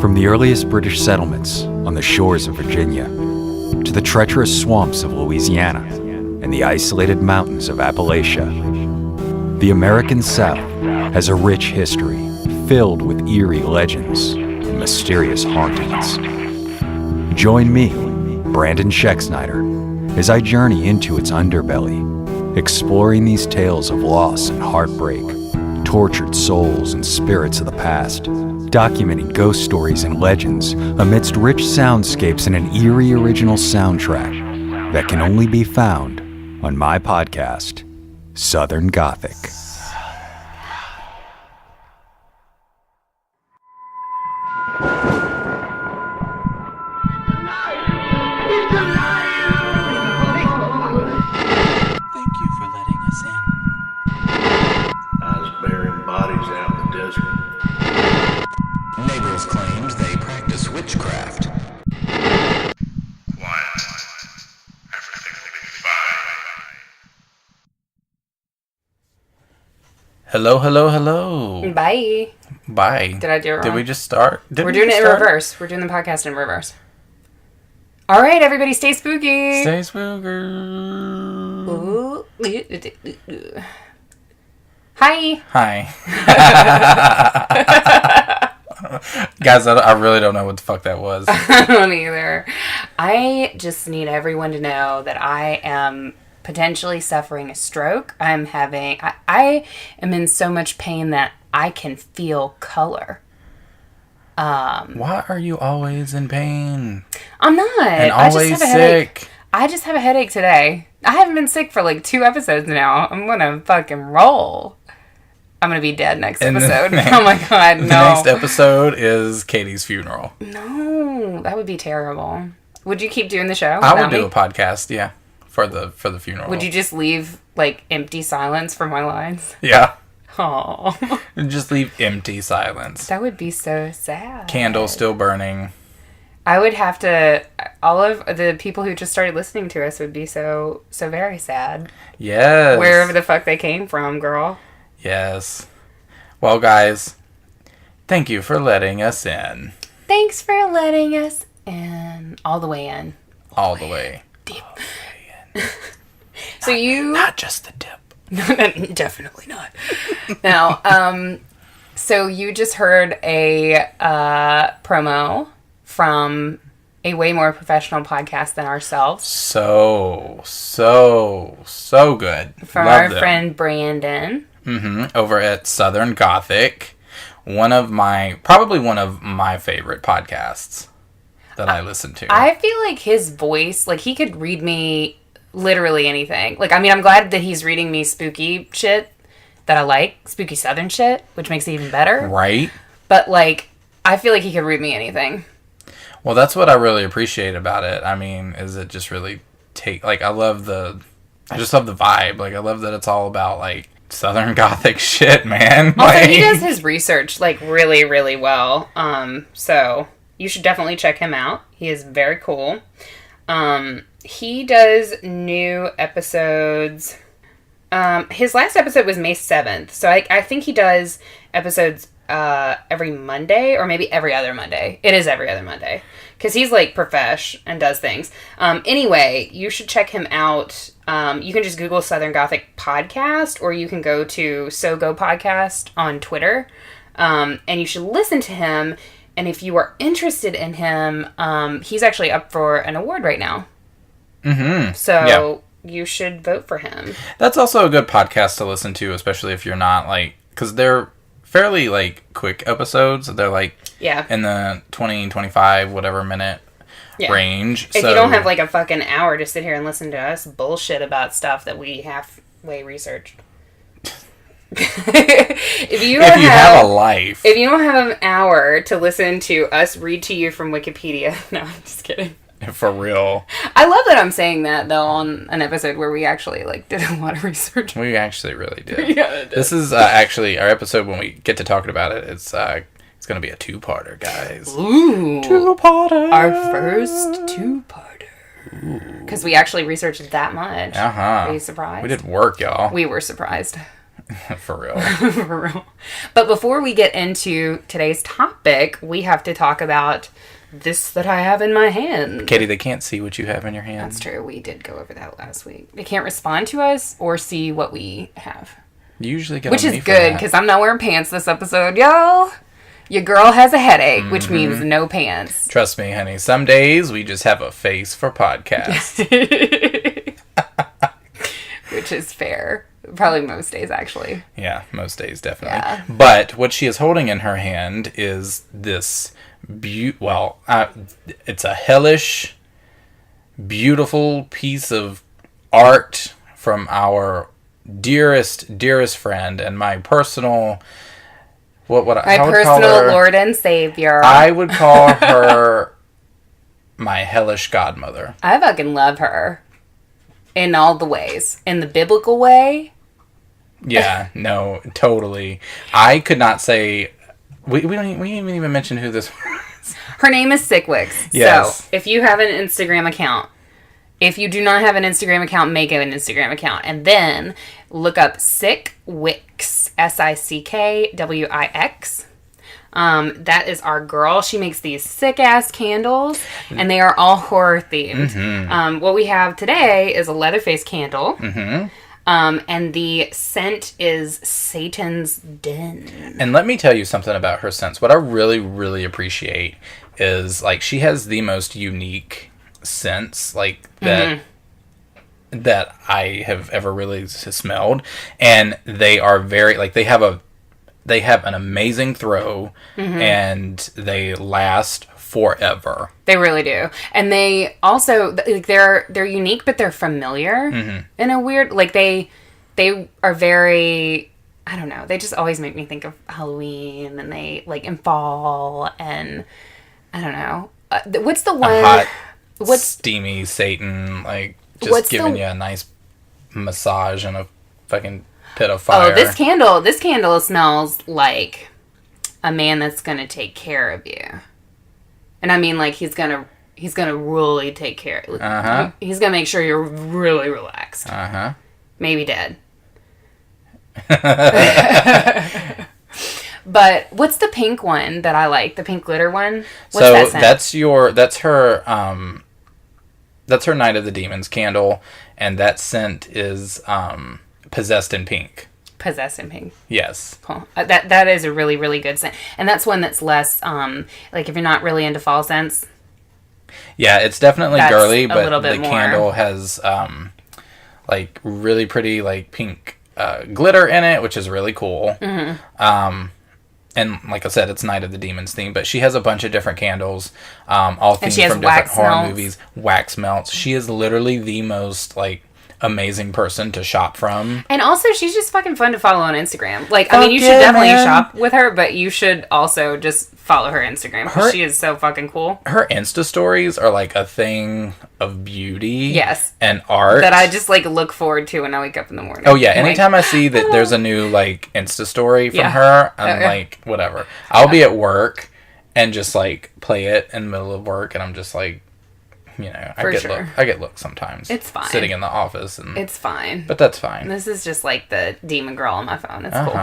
From the earliest British settlements on the shores of Virginia to the treacherous swamps of Louisiana and the isolated mountains of Appalachia, the American South has a rich history filled with eerie legends and mysterious hauntings. Join me, Brandon Schecksnyder, as I journey into its underbelly, exploring these tales of loss and heartbreak, tortured souls and spirits of the past, documenting ghost stories and legends amidst rich soundscapes and an eerie original soundtrack that can only be found on my podcast, Southern Gothic. Hello. Bye. Did I do it wrong? Did we just start? We're doing it in reverse. We're doing the podcast in reverse. All right, everybody, stay spooky. Stay spooky. Ooh. Hi. Guys, I really don't know what the fuck that was. I don't either. I just need everyone to know that I am potentially suffering a stroke. I am in so much pain that I can feel color. Why are you always in pain? I'm not. And always sick. I just have a headache today. I haven't been sick for like 2 episodes now. I'm gonna fucking roll. I'm gonna be dead next episode. Oh my god, no. The next episode is Katie's funeral. No, that would be terrible. Would you keep doing the show? I would do a podcast, yeah. For the funeral. Would you just leave, like, empty silence for my lines? Yeah. Aww. Just leave empty silence. That would be so sad. Candle still burning. I would have to... All of the people who just started listening to us would be so very sad. Yes. Wherever the fuck they came from, girl. Yes. Well, guys, thank you for letting us in. Thanks for letting us in. All the way in. All the way. Deep. So not just the dip. No, definitely not. Now, so you just heard a promo from a way more professional podcast than ourselves. So good. From Love our them. friend Brandon. Over at Southern Gothic. Probably one of my favorite podcasts that I listen to. I feel like his voice, like he could read me literally anything. Like, I mean, I'm glad that he's reading me spooky shit that I like. Spooky Southern shit, which makes it even better. Right. But, like, I feel like he could read me anything. Well, that's what I really appreciate about it. I mean, is it just really I just love the vibe. Like, I love that it's all about, like, Southern Gothic shit, man. Also, he does his research, like, really, really well. So you should definitely check him out. He is very cool. He does new episodes. His last episode was May 7th. So I think he does episodes every Monday or maybe every other Monday. It is every other Monday. Because he's like profesh and does things. Anyway, you should check him out. You can just Google Southern Gothic Podcast or you can go to SoGo Podcast on Twitter. And you should listen to him. And if you are interested in him, he's actually up for an award right now. So you should vote for him. That's also a good podcast to listen to, especially if you're not like, because they're fairly like quick episodes. They're like in the 20, 25, whatever minute range. If you don't have like a fucking hour to sit here and listen to us bullshit about stuff that we halfway researched. If you have a life. If you don't have an hour to listen to us read to you from Wikipedia. No, I'm just kidding. For real. I love that I'm saying that, though, on an episode where we actually, like, did a lot of research. We actually really did. Yeah, this is actually our episode when we get to talking about it. It's going to be a two-parter, guys. Ooh. Two-parter. Our first two-parter. Because we actually researched that much. Uh-huh. Are you surprised? We did work, y'all. We were surprised. For real. For real. But before we get into today's topic, we have to talk about this that I have in my hand. Katie, they can't see what you have in your hand. That's true. We did go over that last week. They can't respond to us or see what we have. You usually get Which on is me for good, that. because I'm not wearing pants this episode, y'all. Your girl has a headache, which means no pants. Trust me, honey. Some days we just have a face for podcasts. Which is fair. Probably most days, actually. Yeah, most days, definitely. Yeah. But what she is holding in her hand is this it's a hellish, beautiful piece of art from our dearest friend and my personal... How would I call her? Lord and Savior. I would call her my hellish godmother. I fucking love her. In all the ways. In the biblical way. Yeah, no, totally. I could not say... We didn't even mention who this was. Her name is Sickwix. Yes. So, if you have an Instagram account, if you do not have an Instagram account, make an Instagram account. And then look up Sickwix. Sickwix. That is our girl. She makes these sick-ass candles, and they are all horror-themed. Mm-hmm. What we have today is a Leatherface candle. Mm-hmm. And the scent is Satan's Den. And let me tell you something about her scents. What I really, really appreciate is, like, she has the most unique scents, like, that I have ever really smelled. And they are very, like, they have an amazing throw, and they last forever. They really do. And they also, like, they're unique, but they're familiar in a weird, like, they are very, I don't know, they just always make me think of Halloween, and they, like, in fall, and I don't know. What's the one? A hot, steamy Satan, like, just giving you a nice massage in a fucking pit of fire. Oh, this candle smells like a man that's gonna take care of you. And I mean, like, he's gonna really take care of you. He's gonna make sure you're really relaxed. Maybe dead. But what's the pink one that I like? The pink glitter one? What's that scent? That's her Night of the Demons candle, and that scent is Possessed in Pink. Possessed in Pink. Yes. Cool. That is a really, really good scent. And that's one that's less, like, if you're not really into fall scents. Yeah, it's definitely That's a but little bit the more. candle has, like, really pretty, like, pink glitter in it, which is really cool. And like I said, it's Night of the Demons theme, but she has a bunch of different candles, all themed from different horror movies. Wax melts. She is literally the most, like, amazing person to shop from. And also, she's just fucking fun to follow on Instagram. Like, I mean, you should definitely shop with her, but you should also just follow her Instagram, because she is so fucking cool. Her Insta stories are like a thing of beauty. Yes. And art. That I just, like, look forward to when I wake up in the morning. Oh, yeah. Anytime I see that there's a new, like, Insta story from her, I'm like, whatever. I'll be at work and just, like, play it in the middle of work, and I'm just like, you know, I get looked sometimes. It's fine. Sitting in the office. It's fine. But that's fine. This is just like the demon girl on my phone. It's cool.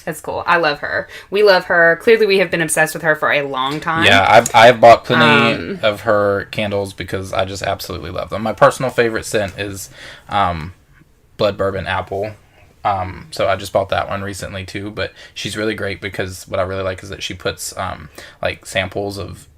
It's cool. I love her. We love her. Clearly, we have been obsessed with her for a long time. Yeah, I've bought plenty of her candles because I just absolutely love them. My personal favorite scent is Blood Bourbon Apple. So I just bought that one recently too. But she's really great because what I really like is that she puts like samples of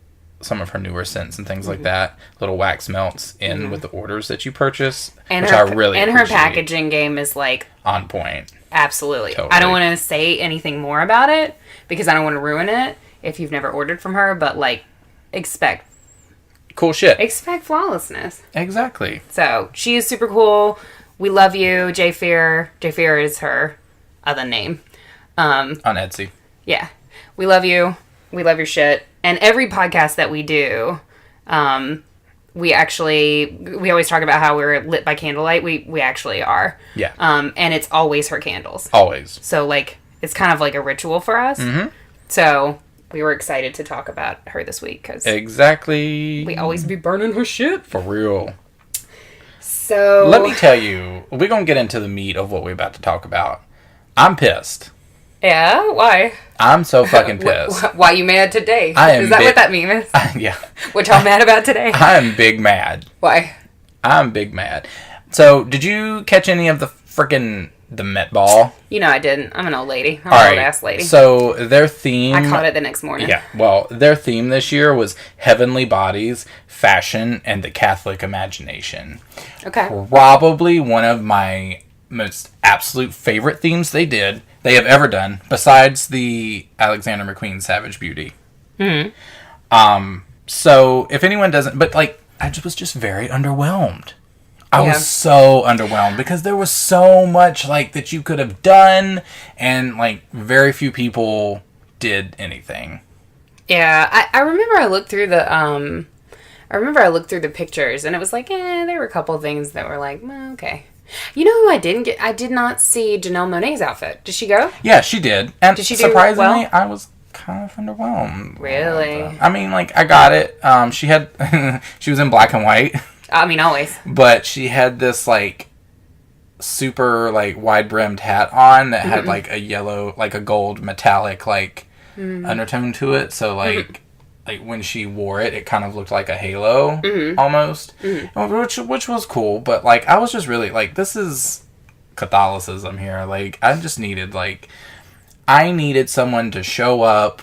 some of her newer scents and things like that, little wax melts in with the orders that you purchase, and which I really appreciate. Her packaging game is, like, on point. Absolutely. Totally. I don't want to say anything more about it because I don't want to ruin it if you've never ordered from her, but, like, expect cool shit. Expect flawlessness. Exactly. So she is super cool. We love you, J Fear. J Fear is her other name. On Etsy. Yeah. We love you. We love your shit. And every podcast that we do, we always talk about how we're lit by candlelight. We actually are. Yeah. And it's always her candles. Always. So, like, it's kind of like a ritual for us. Mm-hmm. So we were excited to talk about her this week because exactly, we always be burning her shit. For real. So let me tell you, we're going to get into the meat of what we're about to talk about. I'm pissed. Yeah? Why? I'm so fucking pissed. Why you mad today? Is that what that meme is? Yeah. What y'all mad about today? I'm big mad. Why? I'm big mad. So, did you catch any of the Met Ball? You know I didn't. I'm an old lady. I'm an old-ass lady. So, their theme... I caught it the next morning. Yeah. Well, their theme this year was heavenly bodies, fashion, and the Catholic imagination. Okay. Probably one of my most absolute favorite themes they have ever done, besides the Alexander McQueen Savage Beauty. So, if anyone doesn't... But, I was just very underwhelmed. I was so underwhelmed because there was so much that you could have done, and very few people did anything. Yeah, I remember I looked through the pictures, and it was there were a couple of things that were well, okay. You know who I didn't get? I did not see Janelle Monáe's outfit. Did she go? Yeah, she did. And did she do surprisingly, well? I was kind of underwhelmed. Really? I mean, I got it. She had she was in black and white. I mean, always. But she had this, super, wide-brimmed hat on that had, a yellow, a gold metallic, undertone to it. So, when she wore it, it kind of looked like a halo, almost. Which was cool. But, I was just really, this is Catholicism here. I just needed, I needed someone to show up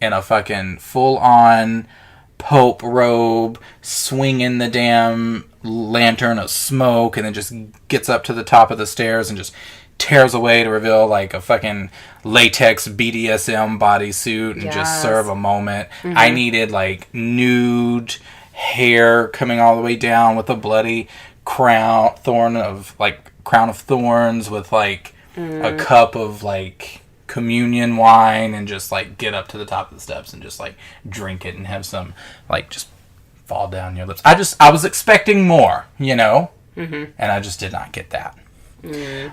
in a fucking full-on Pope robe, swinging the damn lantern of smoke, and then just gets up to the top of the stairs and just tears away to reveal a fucking latex BDSM bodysuit and just serve a moment. I needed nude hair coming all the way down with a bloody crown of thorns with a cup of communion wine, and just get up to the top of the steps and just drink it and have some just fall down your lips. I was expecting more, and I just did not get that.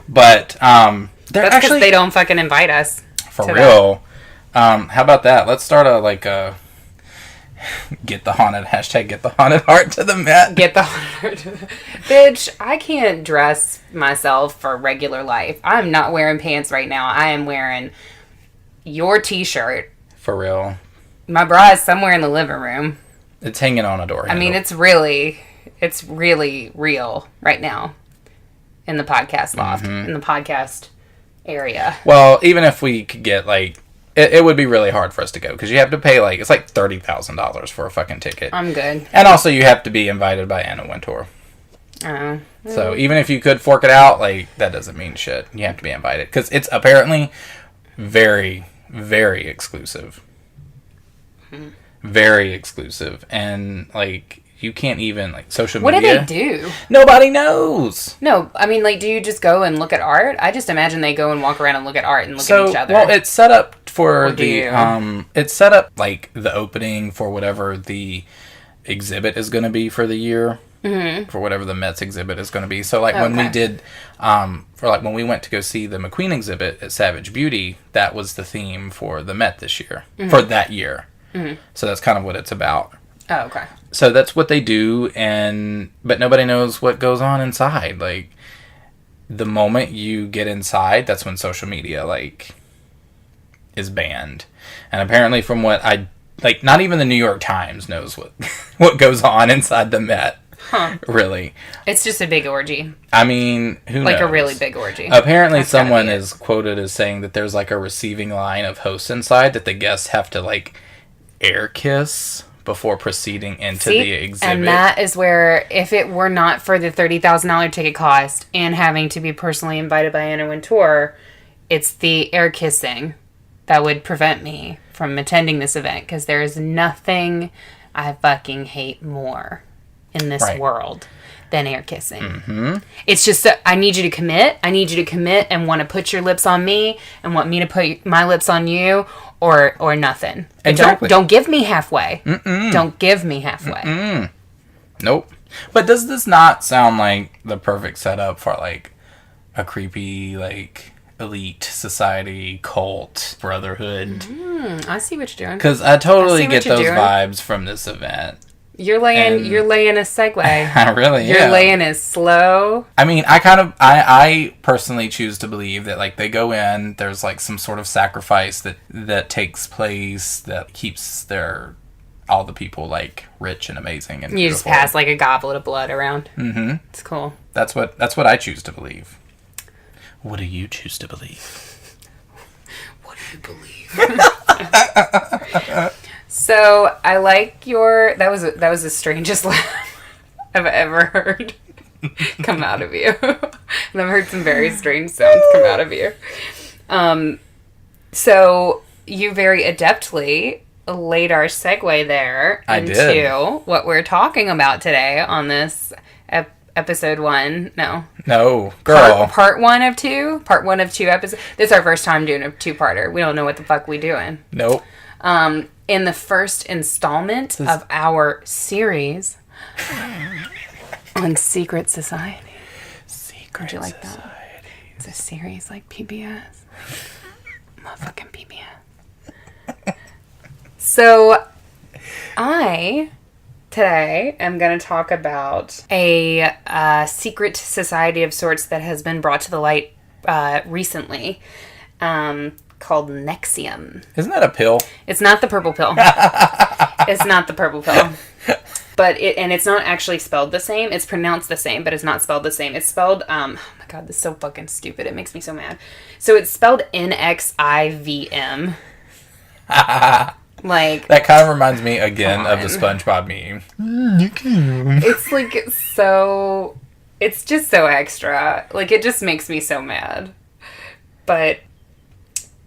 But that's because they don't fucking invite us. For real. How about that? Let's start a get the haunted heart to the Met. Get the heart. Bitch, I can't dress myself for regular life. I'm not wearing pants right now. I am wearing your t-shirt. For real. My bra is somewhere in the living room. It's hanging on a door handle. I mean, it's really real right now in the podcast loft, in the podcast area. Well, even if we could get it would be really hard for us to go because you have to pay it's $30,000 for a fucking ticket. I'm good. And also you have to be invited by Anna Wintour. Oh. So even if you could fork it out, that doesn't mean shit. You have to be invited because it's apparently very, very exclusive. Very exclusive. And you can't even social media. What do they do? Nobody knows. No, I mean, do you just go and look at art? I just imagine they go and walk around and look at art and look at each other. Well, it's set up for it's set up the opening for whatever the exhibit is going to be for the year. For whatever the Met's exhibit is going to be. So when we did when we went to go see the McQueen exhibit at Savage Beauty, that was the theme for the Met this year. For that year. So that's kind of what it's about. Oh, okay. So that's what they do, but nobody knows what goes on inside. The moment you get inside, that's when social media is banned. And apparently, from what not even the New York Times knows what goes on inside the Met. Huh. Really. It's just a big orgy. I mean, who knows? A really big orgy. Apparently, someone is quoted as saying that there's a receiving line of hosts inside that the guests have to air kiss before proceeding into the exhibit. And that is where, if it were not for the $30,000 ticket cost and having to be personally invited by Anna Wintour, it's the air kissing that would prevent me from attending this event, because there is nothing I fucking hate more in this world than air kissing. It's just I need you to commit. I need you to commit and want to put your lips on me and want me to put my lips on you, or nothing. Exactly. Don't give me halfway. Don't give me halfway. Nope. But does this not sound like the perfect setup for a creepy elite society cult brotherhood? I see what you're doing. Because I totally get those vibes from this event. You're laying a segue. Really, You're laying it slow. I mean, I personally choose to believe that, like, they go in, there's, like, some sort of sacrifice that takes place that keeps all the people, like, rich and amazing and you beautiful. just pass, like, a goblet of blood around. Mm-hmm. It's cool. That's what I choose to believe. What do you choose to believe? What do you believe? So, I like that was the strangest laugh I've ever heard come out of you. And I've heard some very strange sounds come out of you. So, you very adeptly laid our segue there into what we're talking about today on this episode 1. No, girl. Part 1 of 2? Part 1 of 2 episodes. This is our first time doing a 2-parter. We don't know what the fuck we doing. Nope. In the first installment of our series on Secret Society. Would you like that? It's a series like PBS. Motherfucking PBS. So, I today am going to talk about a secret society of sorts that has been brought to the light recently, called NXIVM. Isn't that a pill? It's not the purple pill. It's not the purple pill. But it's not actually spelled the same. It's pronounced the same, but it's not spelled the same. It's spelled, oh my god, this is so fucking stupid. It makes me so mad. So it's spelled NXIVM. Like, that kind of reminds me again of the SpongeBob meme. It's like it's just so extra. Like, it just makes me so mad. But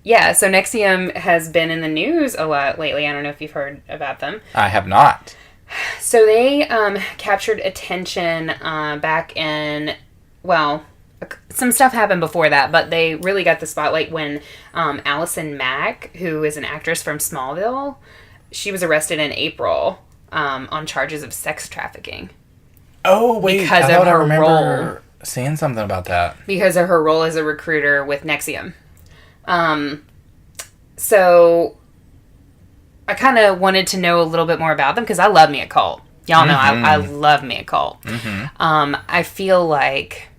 yeah, so NXIVM has been in the news a lot lately. I don't know if you've heard about them. I have not. So they captured attention back in, well, some stuff happened before that, but they really got the spotlight when Allison Mack, who is an actress from Smallville, she was arrested in April on charges of sex trafficking. Oh, wait. Because I of her remember role. Saying something about that. Because of her role as a recruiter with NXIVM. So I kind of wanted to know a little bit more about them because I love me a cult. Y'all know I love me a cult. Mm-hmm. I feel like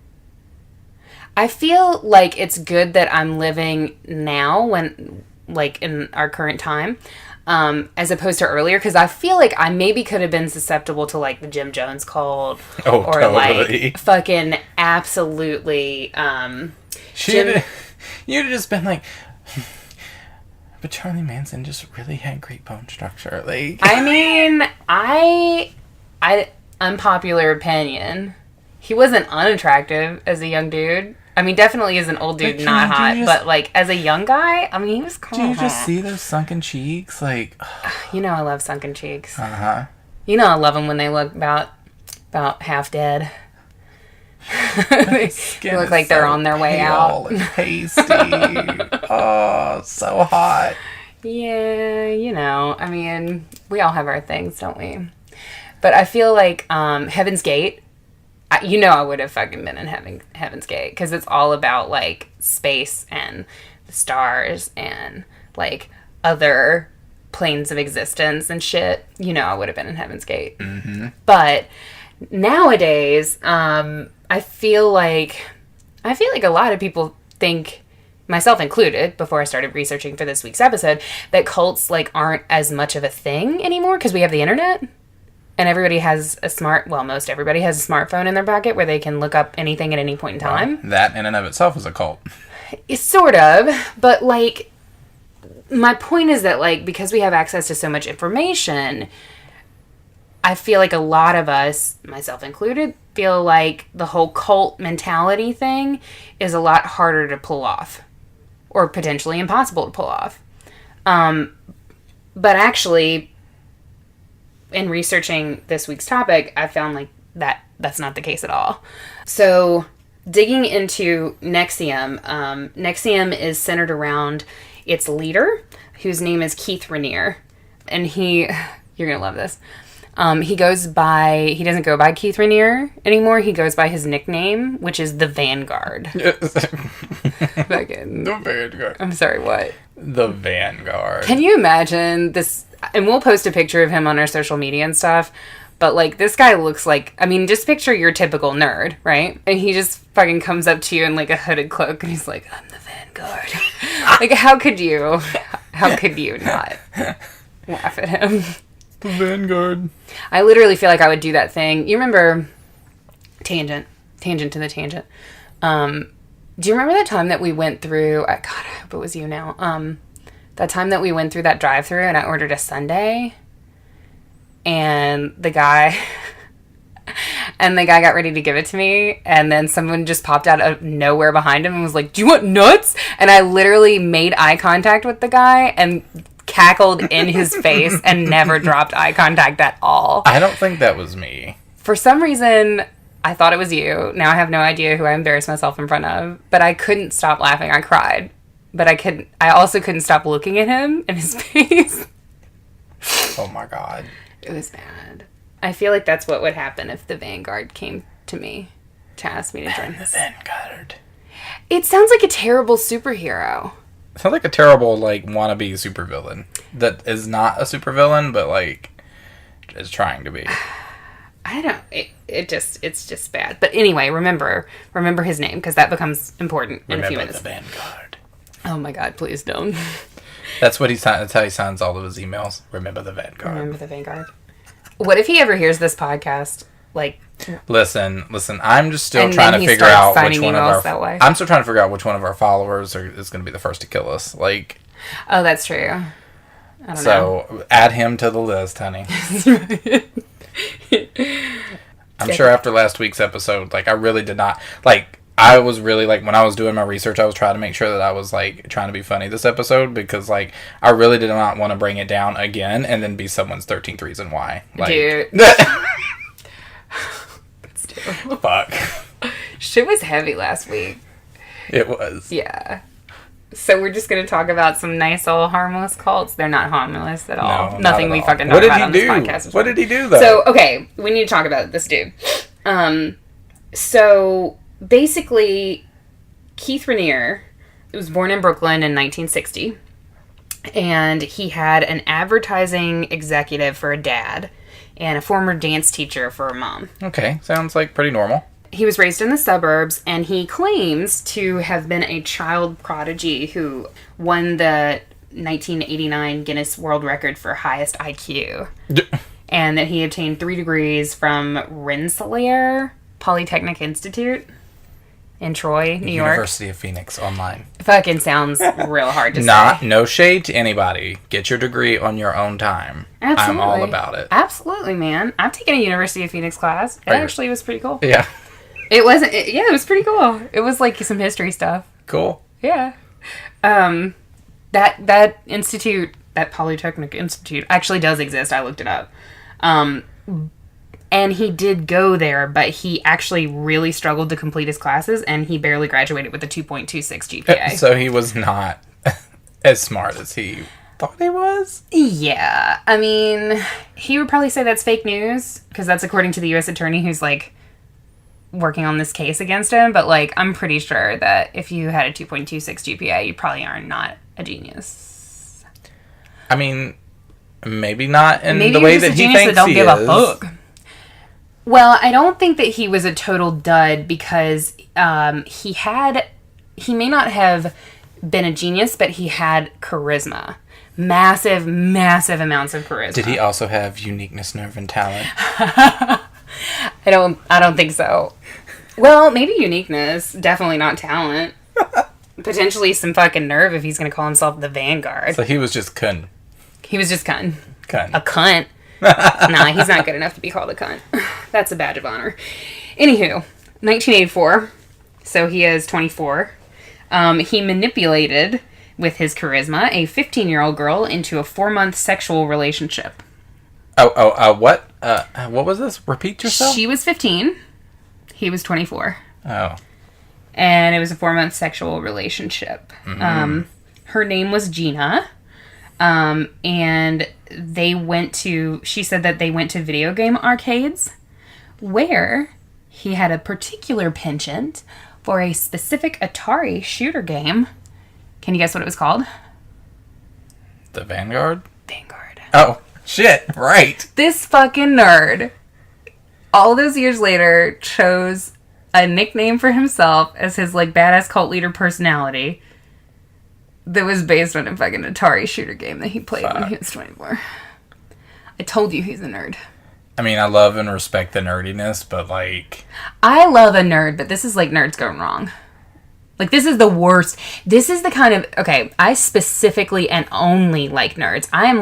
it's good that I'm living now when, like, in our current time, as opposed to earlier, because I feel like I maybe could have been susceptible to, like, the Jim Jones cult. Oh, or totally. Like, fucking absolutely, You'd have just been like, but Charlie Manson just really had great bone structure. Like, I mean, I unpopular opinion, he wasn't unattractive as a young dude. I mean, definitely as an old dude, not hot. But, like, as a young guy, I mean, he was cool. Do you just see those sunken cheeks? Like, you know I love sunken cheeks. Uh-huh. You know I love them when they look about half dead. They look like they're on their way out. And pasty. Oh, so hot. Yeah, you know. I mean, we all have our things, don't we? But I feel like Heaven's Gate, I would have fucking been in Heaven's Gate, because it's all about, like, space and the stars and, like, other planes of existence and shit. I would have been in Heaven's Gate. Mm-hmm. But nowadays, I feel like a lot of people think, myself included, before I started researching for this week's episode, that cults, like, aren't as much of a thing anymore because we have the internet. And everybody has most everybody has a smartphone in their pocket where they can look up anything at any point in time. Well, that in and of itself is a cult. It's sort of, but, like, my point is that, like, because we have access to so much information, I feel like a lot of us, myself included, feel like the whole cult mentality thing is a lot harder to pull off, or potentially impossible to pull off. But actually, in researching this week's topic, I found, like, that's not the case at all. So, digging into NXIVM, NXIVM is centered around its leader, whose name is Keith Raniere. And you're gonna love this. He doesn't go by Keith Raniere anymore. He goes by his nickname, which is the Vanguard. The Vanguard. I'm sorry, what? The Vanguard. Can you imagine this? And we'll post a picture of him on our social media and stuff. But, like, this guy looks like... I mean, just picture your typical nerd, right? And he just fucking comes up to you in, like, a hooded cloak, and he's like, I'm the Vanguard. Like, how could you not laugh at him? The Vanguard. I literally feel like I would do that thing. You remember... Tangent to the tangent. Do you remember that time that we went through... God, I hope it was you now. That time that we went through that drive-thru and I ordered a sundae, and the guy got ready to give it to me, and then someone just popped out of nowhere behind him and was like, do you want nuts? And I literally made eye contact with the guy and cackled in his face and never dropped eye contact at all. I don't think that was me. For some reason, I thought it was you. Now I have no idea who I embarrassed myself in front of, but I couldn't stop laughing. I cried. But I also couldn't stop looking at him in his face. Oh my God. It was bad. I feel like that's what would happen if the Vanguard came to me to ask me to join The Vanguard. It sounds like a terrible superhero. Sounds like a terrible, like, wannabe supervillain. That is not a supervillain, but, like, is trying to be. I don't... It's just bad. But anyway, remember his name, because that becomes important in a few minutes. Remember the Vanguard. Oh my God, please don't. That's how he signs all of his emails. Remember the Vanguard. Remember the Vanguard. What if he ever hears this podcast? Like, listen. I'm just still trying to figure out which one of our. I'm still trying to figure out which one of our followers is going to be the first to kill us. Like. Oh, that's true. I don't know. So add him to the list, honey. I'm sure after last week's episode, like, I really did not like. I was really, like, when I was doing my research, I was trying to make sure that I was, like, trying to be funny this episode, because, like, I really did not want to bring it down again and then be someone's 13th reason why. Like, dude. Fuck. Shit was heavy last week. It was. Yeah. So we're just going to talk about some nice old harmless cults. They're not harmless at all. No, nothing we fucking talk about on this podcast. What did he do, though? So, okay, we need to talk about this dude. So... Basically, Keith Raniere was born in Brooklyn in 1960, and he had an advertising executive for a dad and a former dance teacher for a mom. Okay, sounds like pretty normal. He was raised in the suburbs, and he claims to have been a child prodigy who won the 1989 Guinness World Record for highest IQ, and that he obtained 3 degrees from Rensselaer Polytechnic Institute in Troy, New York. University of Phoenix online. Fucking sounds real hard to say. No shade to anybody. Get your degree on your own time. Absolutely. I'm all about it. Absolutely, man. I've taken a University of Phoenix class. It actually was pretty cool. Yeah. It wasn't... it was pretty cool. It was like some history stuff. Cool. Yeah. That institute, that Polytechnic Institute, actually does exist. I looked it up. And he did go there, but he actually really struggled to complete his classes, and he barely graduated with a 2.26 GPA. So he was not as smart as he thought he was? Yeah. I mean, he would probably say that's fake news, because that's according to the U.S. attorney who's, like, working on this case against him. But, like, I'm pretty sure that if you had a 2.26 GPA, you probably are not a genius. I mean, maybe not in the way that he thinks he is. Maybe you're just a genius that don't give a fuck. Well, I don't think that he was a total dud, because he may not have been a genius, but he had charisma. Massive, massive amounts of charisma. Did he also have uniqueness, nerve, and talent? I don't think so. Well, maybe uniqueness, definitely not talent. Potentially some fucking nerve if he's going to call himself the Vanguard. So he was just cunt. He was just cunt. Cunt. A cunt. Nah, he's not good enough to be called a cunt. That's a badge of honor. Anywho, 1984. So he is 24. He manipulated, with his charisma, a 15-year-old girl into a 4-month sexual relationship. What? What was this? Repeat yourself? She was 15. He was 24. Oh. And it was a 4-month sexual relationship. Mm-hmm. Her name was Gina. And she said that they went to video game arcades where he had a particular penchant for a specific Atari shooter game. Can you guess what it was called? The Vanguard? Vanguard. Oh, shit, right. This fucking nerd all those years later, chose a nickname for himself as his, like, badass cult leader personality that was based on a fucking Atari shooter game that he played when he was 24. I told you he's a nerd. I mean, I love and respect the nerdiness, but, like... I love a nerd, but this is, like, nerds going wrong. Like, this is the worst. This is the kind of... Okay, I specifically and only like nerds. I am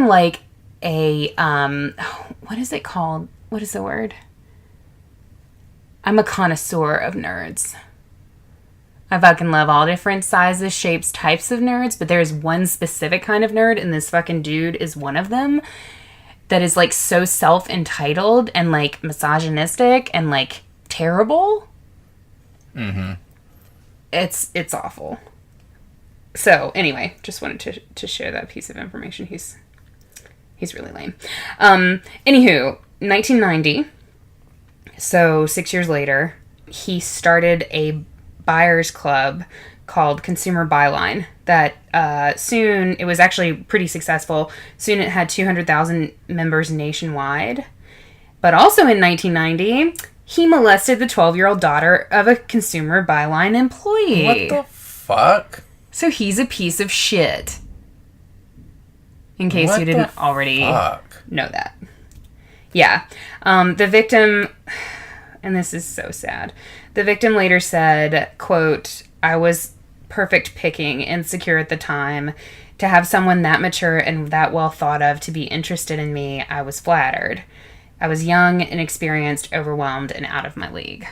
like a... what is it called? What is the word? I'm a connoisseur of nerds. I fucking love all different sizes, shapes, types of nerds, but there's one specific kind of nerd, and this fucking dude is one of them, that is, like, so self-entitled and, like, misogynistic and, like, terrible. Mm-hmm. It's awful. So, anyway, just wanted to share that piece of information. He's really lame. Anywho, 1990, so 6 years later, he started a buyers club called Consumer Byline that soon, it was actually pretty successful. Soon it had 200,000 members nationwide. But also in 1990, he molested the 12-year-old daughter of a Consumer Byline employee. What the fuck? So he's a piece of shit. In case you didn't already know that. Yeah. The victim, and this is so sad, the victim later said, quote, "I was perfect picking, insecure at the time. To have someone that mature and that well thought of to be interested in me, I was flattered. I was young, inexperienced, overwhelmed, and out of my league."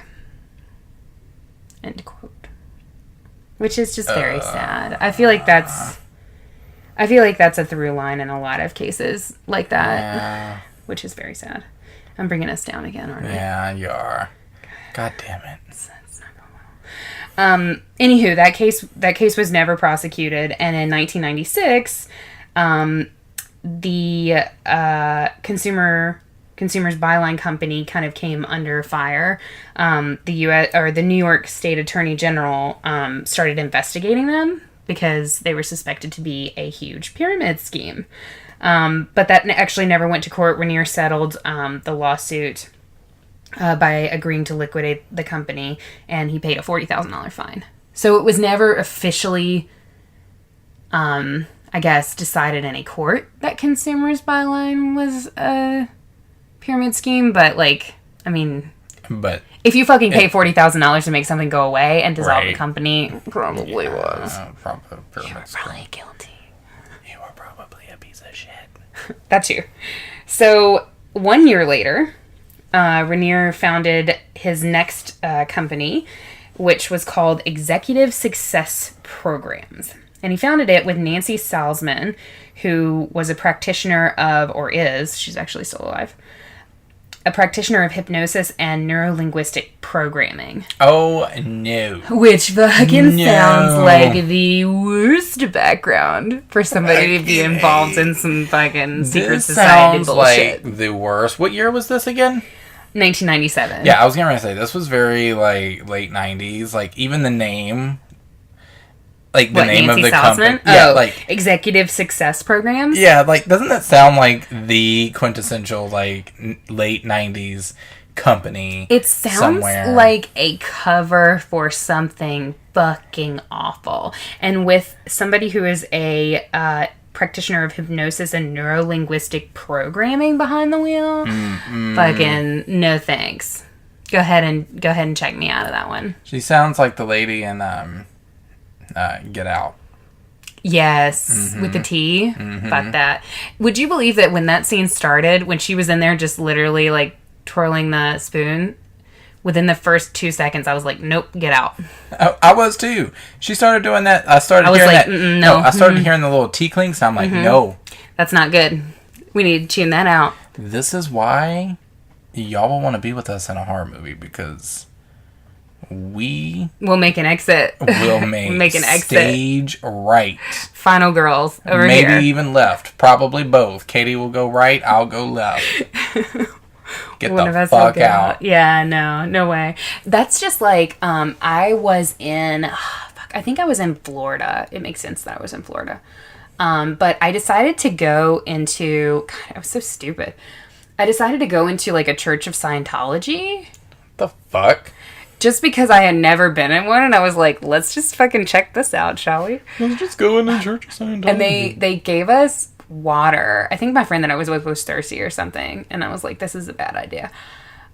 End quote. Which is just very sad. I feel like that's a through line in a lot of cases like that. Yeah. Which is very sad. I'm bringing us down again, aren't I? Yeah, you are. God damn it. It's not going well. Anywho, that case was never prosecuted, and in 1996, the Consumers Byline Company kind of came under fire. The New York State Attorney General started investigating them because they were suspected to be a huge pyramid scheme. But that actually never went to court. Renier settled the lawsuit by agreeing to liquidate the company, and he paid a $40,000 fine. So it was never officially, I guess, decided in a court that Consumers Byline was a pyramid scheme, but, like, I mean... But... If you fucking pay $40,000 to make something go away and dissolve the company, probably was. Probably you were probably guilty. You were probably a piece of shit. That's you. So, 1 year later, Renier founded his next company, which was called Executive Success Programs. And he founded it with Nancy Salzman, who was a practitioner of, or is, she's actually still alive, a practitioner of hypnosis and neuro-linguistic programming. Oh, no. Which fucking sounds like the worst background for somebody to be involved in some fucking secret society bullshit. Like the worst. What year was this again? 1997. Yeah, I was going to say, this was very, like, late 90s. Like, even the name... Like, the name Nancy of the company. Yeah, like... Executive Success Programs? Yeah, like, doesn't that sound like the quintessential, like, late 90s company? It sounds like a cover for something fucking awful. And with somebody who is a practitioner of hypnosis and neuro-linguistic programming behind the wheel, fucking no thanks. Go ahead and check me out of that one. She sounds like the lady in... Get Out. Yes, with the T. Fuck that. Would you believe that when that scene started, when she was in there just literally, like, twirling the spoon, within the first 2 seconds, I was like, nope, get out. I was too. She started doing that. I started hearing like, that. No. I started hearing the little T clinks, and I'm like, no. That's not good. We need to tune that out. This is why y'all will want to be with us in a horror movie, because... We'll make an exit. We'll make an exit. Stage right. Final girls over Maybe here. Maybe even left. Probably both. Katie will go right. I'll go left. Get the fuck out. Yeah, no way. That's just like, I was in, I think I was in Florida. It makes sense that I was in Florida. But I decided to go into, God, I was so stupid. I decided to go into like a Church of Scientology. The fuck? Just because I had never been in one, and I was like, let's just fucking check this out, shall we? Let's just go in the Church of Scientology. And they gave us water. I think my friend that I was with was thirsty or something, and I was like, this is a bad idea.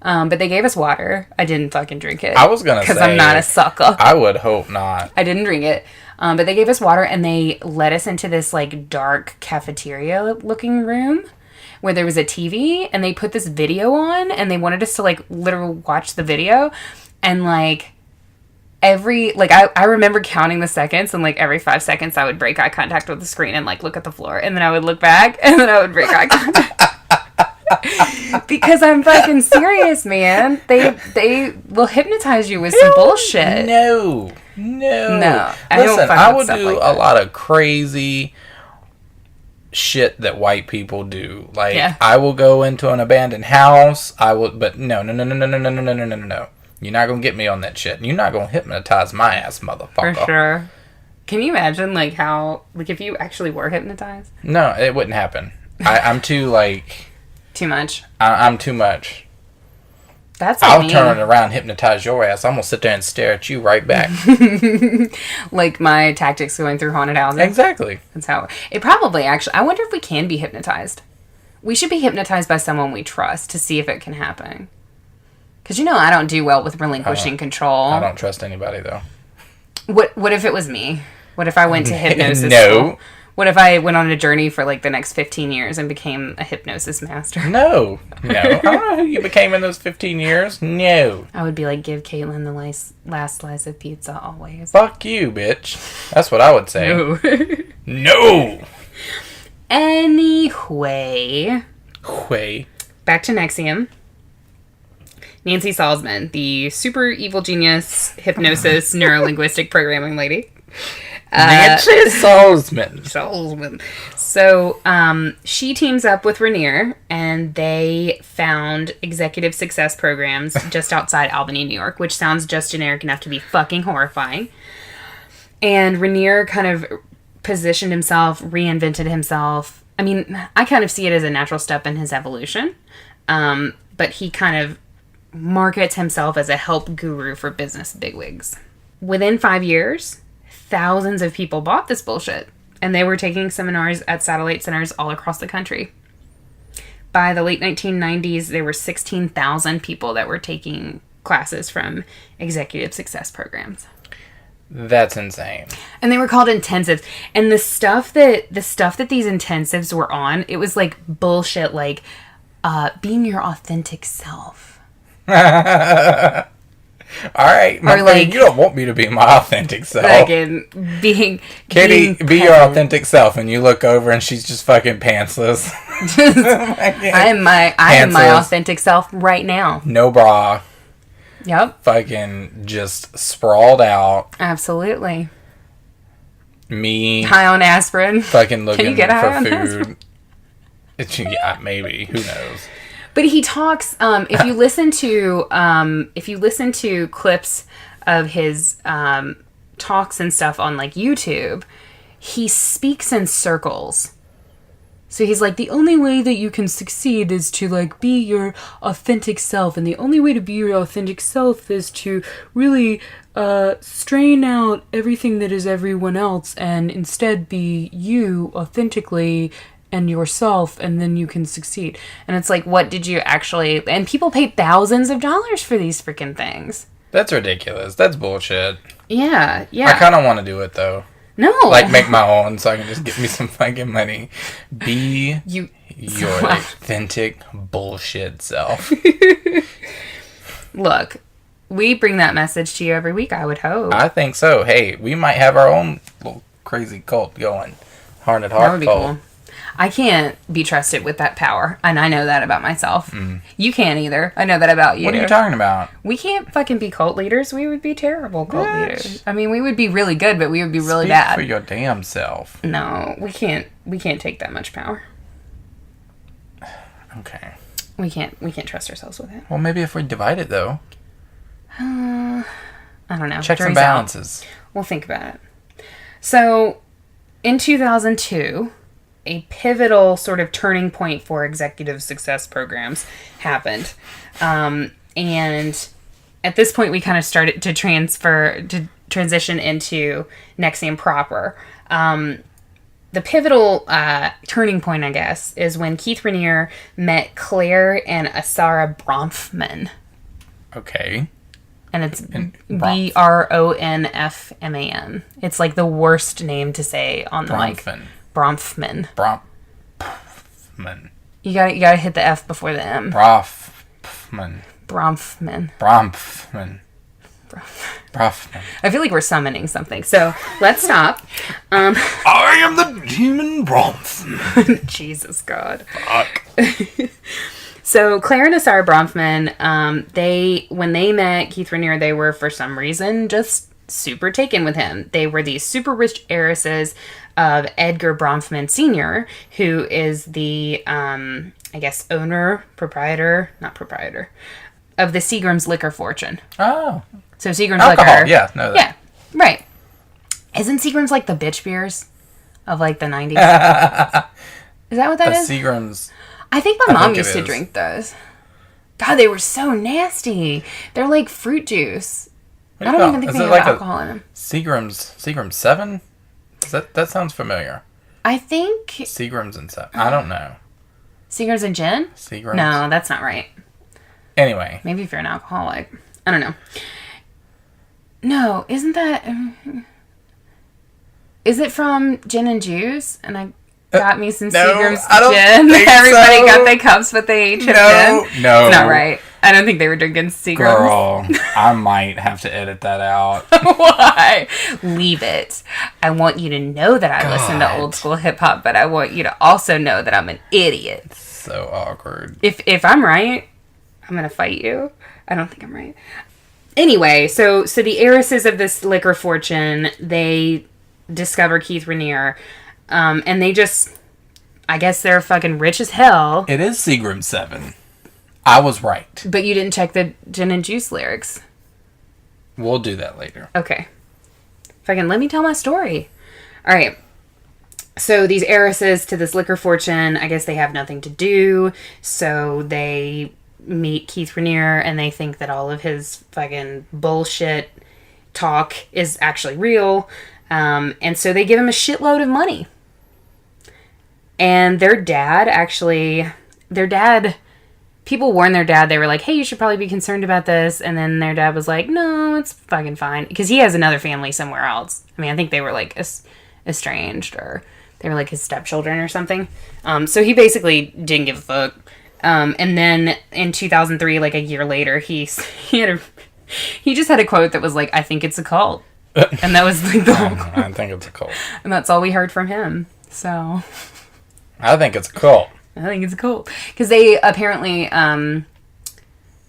But they gave us water. I didn't fucking drink it. I was gonna say, because I'm not a sucker. I would hope not. I didn't drink it. But they gave us water, and they led us into this like dark cafeteria looking room where there was a TV, and they put this video on, and they wanted us to like literally watch the video. And, like, I remember counting the seconds, and, like, every 5 seconds I would break eye contact with the screen and, like, look at the floor. And then I would look back, and then I would break eye contact. Because I'm fucking serious, man. They will hypnotize you with some bullshit. No. Listen, I would do a lot of crazy shit that white people do. Like, I will go into an abandoned house. But no. You're not gonna get me on that shit. You're not gonna hypnotize my ass, motherfucker. For sure. Can you imagine, like, how... Like, if you actually were hypnotized? No, it wouldn't happen. I'm too, like... Too much? I'm too much. I'll turn around and hypnotize your ass. I'm gonna sit there and stare at you right back. Like my tactics going through haunted houses? Exactly. That's how... It probably, actually... I wonder if we can be hypnotized. We should be hypnotized by someone we trust to see if it can happen. Because, you know, I don't do well with relinquishing control. I don't trust anybody, though. What if it was me? What if I went to hypnosis No. school? What if I went on a journey for, like, the next 15 years and became a hypnosis master? No. I don't know who you became in those 15 years. No. I would be like, give Caitlin the last slice of pizza always. Fuck you, bitch. That's what I would say. No. No. Anyway. Back to NXIVM. Nancy Salzman, the super evil genius, hypnosis, neurolinguistic programming lady. Nancy Salzman. So, she teams up with Rainier, and they found executive success programs just outside Albany, New York, which sounds just generic enough to be fucking horrifying. And Rainier kind of positioned himself, reinvented himself. I mean, I kind of see it as a natural step in his evolution. But he kind of markets himself as a help guru for business bigwigs. Within 5 years, thousands of people bought this bullshit, and they were taking seminars at satellite centers all across the country. By the late 1990s, there were 16,000 people that were taking classes from executive success programs. That's insane. And they were called intensives. And the stuff that these intensives were on, it was like bullshit, like being your authentic self. All right, you don't want me to be my authentic self. Like in being Kitty, be your authentic self, and you look over and she's just fucking pantsless. I am my authentic self right now. No bra. Yep. Fucking just sprawled out. Absolutely. Me. High on aspirin. Fucking looking Can you get high on food. Yeah, maybe. Who knows? But he talks. If you listen to clips of his talks and stuff on like YouTube, he speaks in circles. So he's like, the only way that you can succeed is to like be your authentic self, and the only way to be your authentic self is to really strain out everything that is everyone else and instead be you authentically and yourself, and then you can succeed. And it's like, what did you actually... And people pay thousands of dollars for these freaking things. That's ridiculous. That's bullshit. Yeah. I kind of want to do it, though. No. Like, make my own so I can just get me some fucking money. Be your authentic bullshit self. Look, we bring that message to you every week, I would hope. I think so. Hey, we might have our own little crazy cult going. Heart at heart That would be cult. cool. I can't be trusted with that power, and I know that about myself. You can't either. I know that about you. What are you talking about? We can't fucking be cult leaders. We would be terrible cult leaders. I mean, we would be really good, but we would be really Speak bad. for your damn self. No, we can't. We can't take that much power. Okay. We can't trust ourselves with it. Well, maybe if we divide it, though. I don't know. Checks and Jury's balances. out. We'll think about it. So, in 2002, a pivotal sort of turning point for executive success programs happened. And at this point, we kind of started to transition into NXIVM proper. The pivotal turning point, I guess, is when Keith Raniere met Claire and Asara Bronfman. Okay. And it's Bronfman. It's like the worst name to say on the mic. Bronfman. Bronfman. You gotta hit the F before the M. Bronfman. Bronfman. Bronfman. Bronfman. I feel like we're summoning something. So let's stop. I am the demon Bronfman. Jesus God. Fuck. So Claire and Asara Bronfman, when they met Keith Raniere, they were for some reason just super taken with him. They were these super rich heiresses of Edgar Bronfman Sr., who is the proprietor of the Seagram's Liquor Fortune. Oh. So Seagram's Alcohol, Liquor. yeah, know that. Yeah, right. Isn't Seagram's like the bitch beers of like the 90s? Is that what that is? Seagram's. I think my mom used to drink those. God, they were so nasty. They're like fruit juice. I don't even think they have alcohol in them. Seagram's 7? That sounds familiar. I think Seagram's and 7. I don't know. Seagram's and gin? Seagram's. No, that's not right. Anyway. Maybe if you're an alcoholic. I don't know. No, isn't that... is it from Gin and Juice? And I got me some Seagram's gin. Everybody got their cups, but they chipped in. No. It's not right. I don't think they were drinking Seagram's. Girl, I might have to edit that out. Why? Leave it. I want you to know that I listen to old school hip hop, but I want you to also know that I'm an idiot. So awkward. If I'm right, I'm gonna fight you. I don't think I'm right. Anyway, so the heiresses of this liquor fortune, they discover Keith Raniere, and they just, I guess they're fucking rich as hell. It is Seagram's 7. I was right. But you didn't check the Gin and Juice lyrics. We'll do that later. Okay. Fucking let me tell my story. All right. So these heiresses to this liquor fortune, I guess they have nothing to do, so they meet Keith Raniere and they think that all of his fucking bullshit talk is actually real, and so they give him a shitload of money. And their dad, people warned their dad, they were like, hey, you should probably be concerned about this, and then their dad was like, no, it's fucking fine, because he has another family somewhere else. I mean, I think they were like estranged, or they were like his stepchildren or something. So he basically didn't give a fuck. And then in 2003, like a year later, he just had a quote that was like, I think it's a cult. And that was like the whole quote. I think it's a cult. And that's all we heard from him. So I think it's a cult. I think it's a cult. Because they apparently,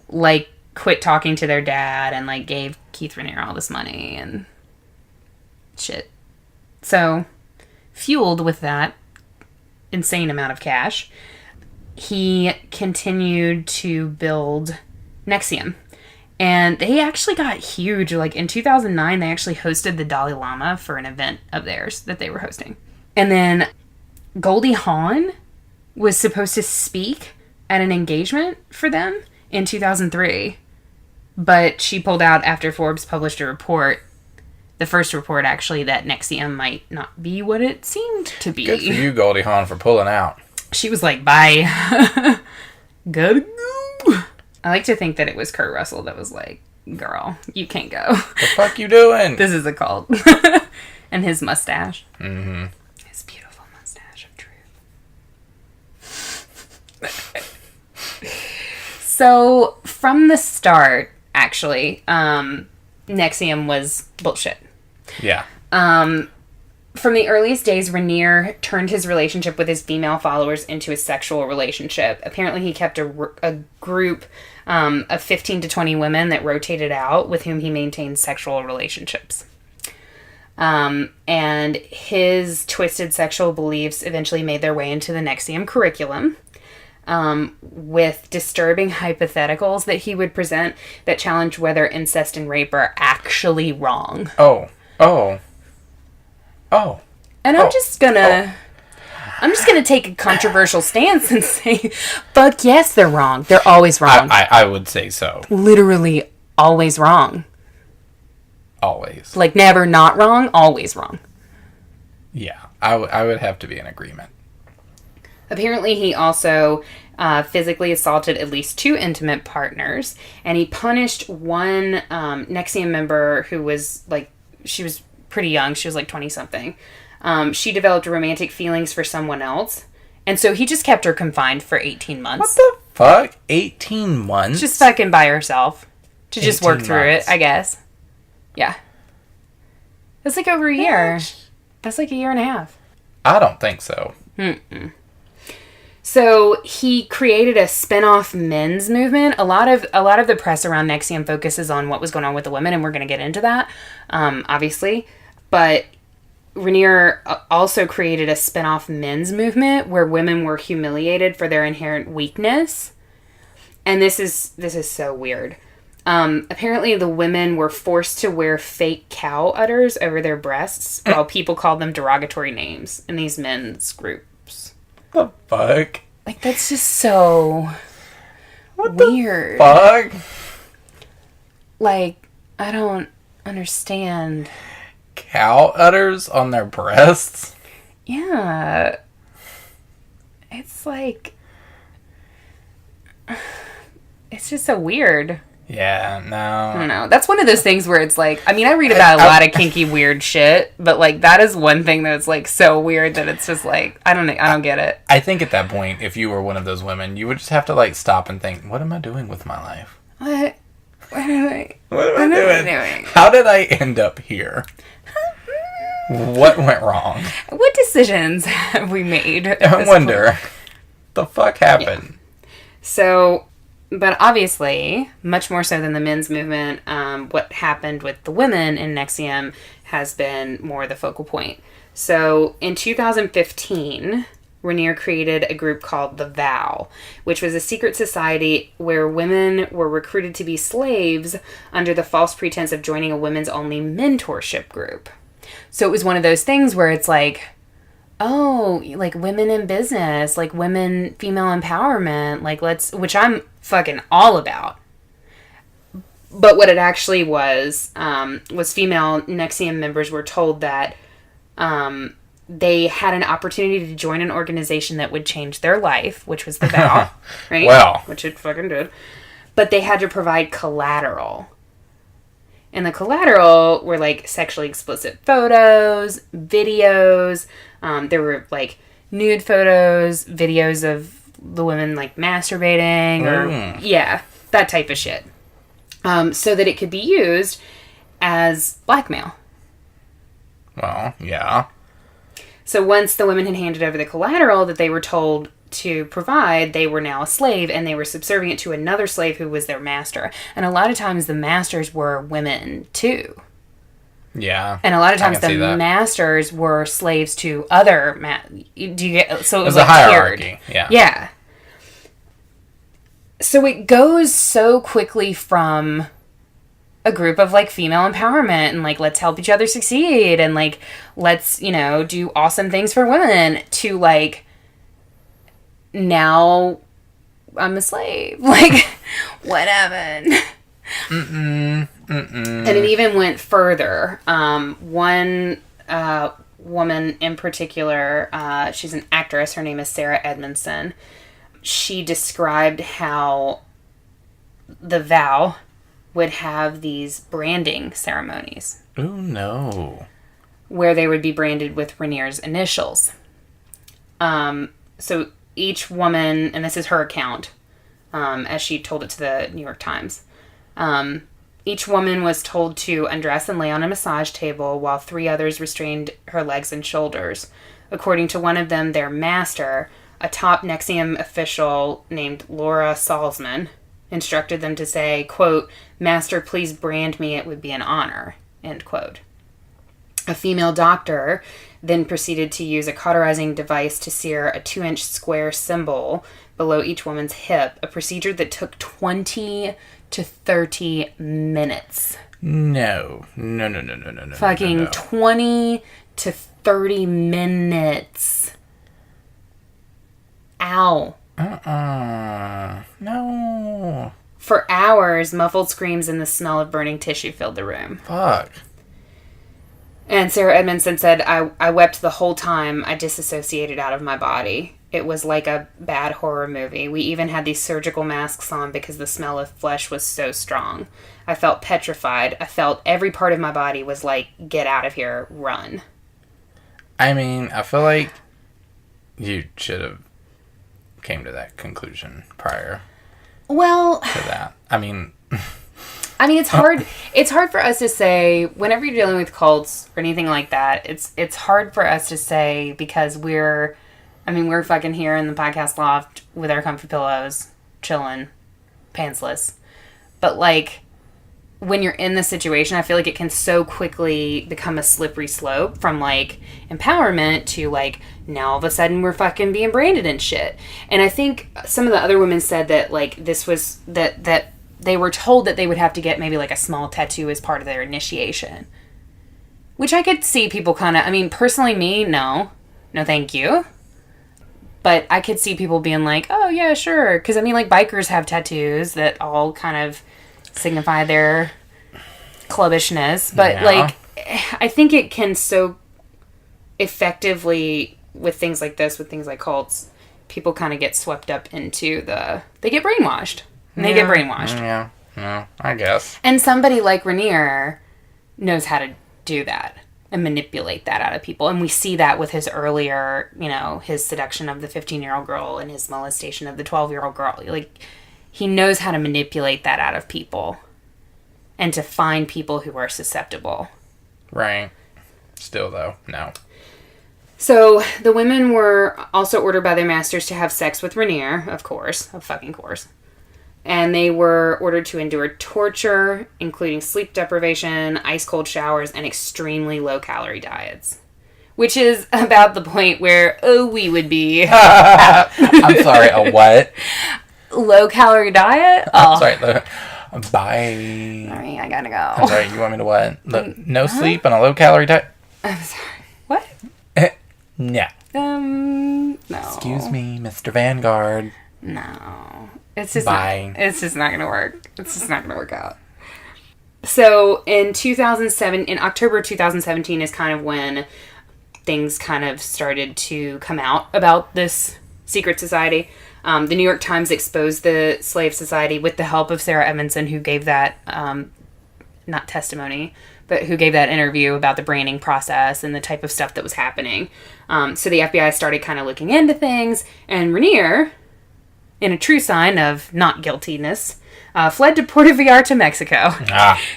like, quit talking to their dad and, like, gave Keith Raniere all this money and shit. So, fueled with that insane amount of cash, he continued to build NXIVM. And they actually got huge. Like, in 2009, they actually hosted the Dalai Lama for an event of theirs that they were hosting. And then Goldie Hawn was supposed to speak at an engagement for them in 2003. But she pulled out after Forbes published a report, the first report actually, that NXIVM might not be what it seemed to be. Good for you, Goldie Hawn, for pulling out. She was like, bye. Gotta go. I like to think that it was Kurt Russell that was like, girl, you can't go. The fuck you doing? This is a cult. And his mustache. Mm-hmm. His beautiful mustache of truth. So, from the start, actually, NXIVM was bullshit. Yeah. From the earliest days, Raniere turned his relationship with his female followers into a sexual relationship. Apparently, he kept a group of 15 to 20 women that rotated out with whom he maintained sexual relationships. And his twisted sexual beliefs eventually made their way into the NXIVM curriculum, with disturbing hypotheticals that he would present that challenge whether incest and rape are actually wrong. Oh. And I'm just gonna I'm just going to take a controversial stance and say, fuck yes, they're wrong. They're always wrong. I would say so. Literally always wrong. Always. Like never not wrong, always wrong. Yeah, I would have to be in agreement. Apparently, he also physically assaulted at least 2 intimate partners, and he punished one NXIVM member who was like, she was pretty young. She was like 20-something. She developed romantic feelings for someone else, and so he just kept her confined for 18 months. What the fuck? 18 months? Just fucking by herself to just work through it, I guess. Yeah. That's like over a year. That's like a year and a half. I don't think so. Mm-mm. So he created a spin-off men's movement. A lot of the press around NXIVM focuses on what was going on with the women, and we're going to get into that, obviously. But Rainier also created a spin-off men's movement where women were humiliated for their inherent weakness. And this is so weird. Apparently the women were forced to wear fake cow udders over their breasts while people called them derogatory names in these men's groups. What the fuck? Like, that's just so weird. Fuck? Like, I don't understand. Cow udders on their breasts? Yeah. It's like, it's just so weird. Yeah, no. I don't know. That's one of those things where it's like, I mean, I read about a lot of kinky weird shit, but like that is one thing that's like so weird that it's just like, I don't get it. I think at that point, if you were one of those women, you would just have to like stop and think, what am I doing with my life? What am I doing? How did I end up here? What went wrong? What decisions have we made? I wonder. The fuck happened? Yeah. So, but obviously, much more so than the men's movement, what happened with the women in NXIVM has been more the focal point. So, in 2015, Rainier created a group called The Vow, which was a secret society where women were recruited to be slaves under the false pretense of joining a women's only mentorship group. So it was one of those things where it's like, oh, like women in business, like women, female empowerment, like which I'm fucking all about. But what it actually was female NXIVM members were told that they had an opportunity to join an organization that would change their life, which was the vow, right? Well. Which it fucking did. But they had to provide collateral. And the collateral were, like, sexually explicit photos, videos. There were, like, nude photos, videos of the women, like, masturbating. Or, yeah, that type of shit. So that it could be used as blackmail. Well, yeah. So once the women had handed over the collateral that they were told to provide, they were now a slave, and they were subservient to another slave who was their master. And a lot of times the masters were women too. Yeah. And a lot of times the masters were slaves to other do you get, so it was like a hierarchy. Tiered. Yeah. So it goes so quickly from a group of like female empowerment and like let's help each other succeed and like let's, do awesome things for women to like now I'm a slave. Like, whatever. And it even went further. One woman in particular, she's an actress. Her name is Sarah Edmondson. She described how the Vow would have these branding ceremonies. Oh, no. Where they would be branded with Rainier's initials. So each woman, and this is her account, as she told it to the New York Times, each woman was told to undress and lay on a massage table while 3 others restrained her legs and shoulders. According to one of them, their master, a top NXIVM official named Laura Salzman, instructed them to say, quote, "Master, please brand me, it would be an honor," end quote. A female doctor then proceeded to use a cauterizing device to sear a 2-inch square symbol below each woman's hip, a procedure that took 20 to 30 minutes. No. Fucking 20 to 30 minutes. Ow. No. For hours, muffled screams and the smell of burning tissue filled the room. Fuck. And Sarah Edmondson said, I wept the whole time. I disassociated out of my body. It was like a bad horror movie. We even had these surgical masks on because the smell of flesh was so strong. I felt petrified. I felt every part of my body was like, get out of here, run. I mean, I feel like you should have came to that conclusion prior Well, to that. I mean, it's hard. It's hard for us to say whenever you're dealing with cults or anything like that. It's hard for us to say because we're fucking here in the podcast loft with our comfy pillows, chilling, pantsless. But like when you're in the situation, I feel like it can so quickly become a slippery slope from like empowerment to like now all of a sudden we're fucking being branded and shit. And I think some of the other women said that like this was that they were told that they would have to get maybe like a small tattoo as part of their initiation. Which I could see people kind of, personally me, no thank you. But I could see people being like, oh yeah, sure. Because like bikers have tattoos that all kind of signify their clubbishness. But like, I think it can so effectively with things like this, with things like cults, people kind of get swept up into they get brainwashed. And they get brainwashed. Yeah, I guess. And somebody like Rainier knows how to do that and manipulate that out of people. And we see that with his earlier, his seduction of the 15-year-old girl and his molestation of the 12-year-old girl. Like, he knows how to manipulate that out of people and to find people who are susceptible. Right. Still, though, no. So, the women were also ordered by their masters to have sex with Rainier, of fucking course. And they were ordered to endure torture, including sleep deprivation, ice-cold showers, and extremely low-calorie diets. Which is about the point where, we would be... I'm sorry, a what? Low-calorie diet? I'm sorry, bye. Sorry, I gotta go. I'm sorry, you want me to what? No sleep and a low-calorie diet? I'm sorry. What? Yeah. No. Excuse me, Mr. Vanguard. No. It's just bye. It's just not gonna work. It's just not gonna work out. So in October 2017 is kind of when things kind of started to come out about this secret society. The New York Times exposed the slave society with the help of Sarah Edmondson, who gave that not testimony, but who gave that interview about the branding process and the type of stuff that was happening. So the FBI started kind of looking into things, and Rainier, in a true sign of not guiltiness, fled to Puerto Vallarta, Mexico,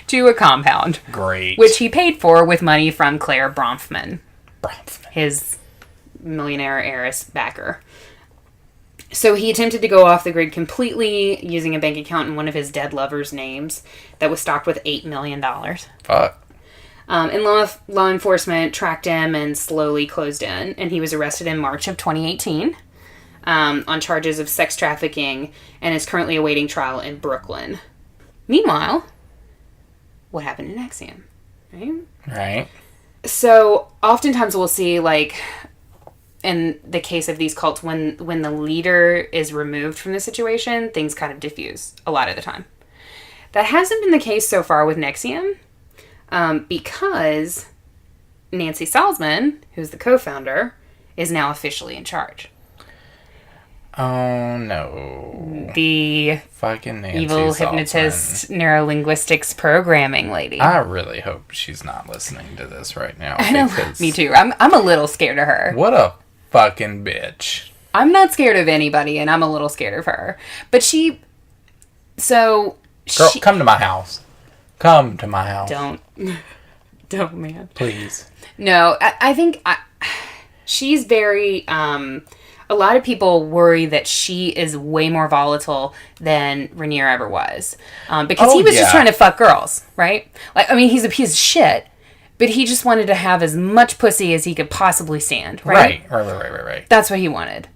to a compound. Great. Which he paid for with money from Claire Bronfman, his millionaire heiress backer. So he attempted to go off the grid completely using a bank account in one of his dead lover's names that was stocked with $8 million. Fuck. And law enforcement tracked him and slowly closed in, and he was arrested in March of 2018. On charges of sex trafficking and is currently awaiting trial in Brooklyn. Meanwhile, what happened in NXIVM, right? Right. So, oftentimes we'll see, like, in the case of these cults, when the leader is removed from the situation, things kind of diffuse a lot of the time. That hasn't been the case so far with NXIVM, because Nancy Salzman, who's the co-founder, is now officially in charge. Oh, no. The fucking Nancy evil Salzman. hypnotist neurolinguistics programming lady. I really hope she's not listening to this right now. I know. Me too. I'm a little scared of her. What a fucking bitch. I'm not scared of anybody, and I'm a little scared of her. But Girl, come to my house. Come to my house. Don't, man. Please. No, I think she's very... a lot of people worry that she is way more volatile than Rainier ever was. Because he was just trying to fuck girls, right? Like, he's a piece of shit, but he just wanted to have as much pussy as he could possibly stand, right? Right. That's what he wanted.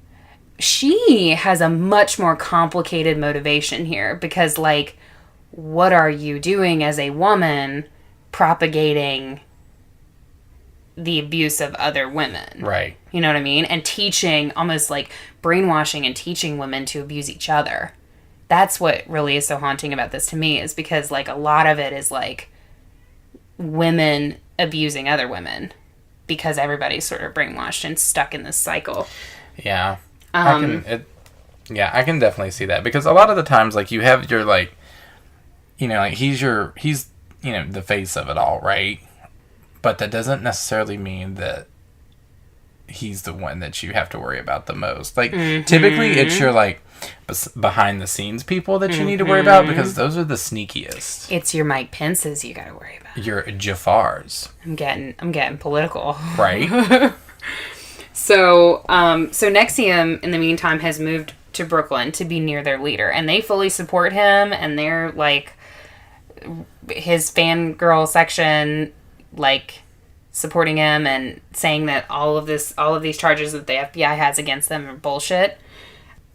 She has a much more complicated motivation here because, like, what are you doing as a woman propagating the abuse of other women. Right. You know what I mean? And teaching, almost like brainwashing and teaching women to abuse each other. That's what really is so haunting about this to me, is because, like, a lot of it is, like, women abusing other women because everybody's sort of brainwashed and stuck in this cycle. Yeah. I can definitely see that, because a lot of the times, like, you have your, like, you know, like, he's you know, the face of it all, right? But that doesn't necessarily mean that he's the one that you have to worry about the most. Like, typically it's your, like, behind the scenes people that you need to worry about, because those are the sneakiest. It's your Mike Pences you gotta worry about. Your Jafars. I'm getting political. Right? So NXIVM, in the meantime, has moved to Brooklyn to be near their leader, and they fully support him, and they're, like, his fangirl section, like, supporting him and saying that all of these charges that the FBI has against them are bullshit.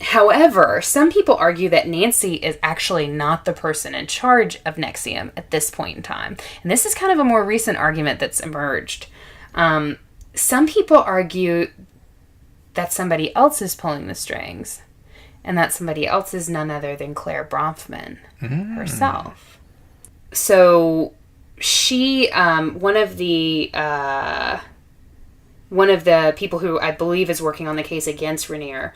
However, some people argue that Nancy is actually not the person in charge of NXIVM at this point in time. And this is kind of a more recent argument that's emerged. Some people argue that somebody else is pulling the strings, and that somebody else is none other than Claire Bronfman herself. So she, one of the people who I believe is working on the case against Rainier,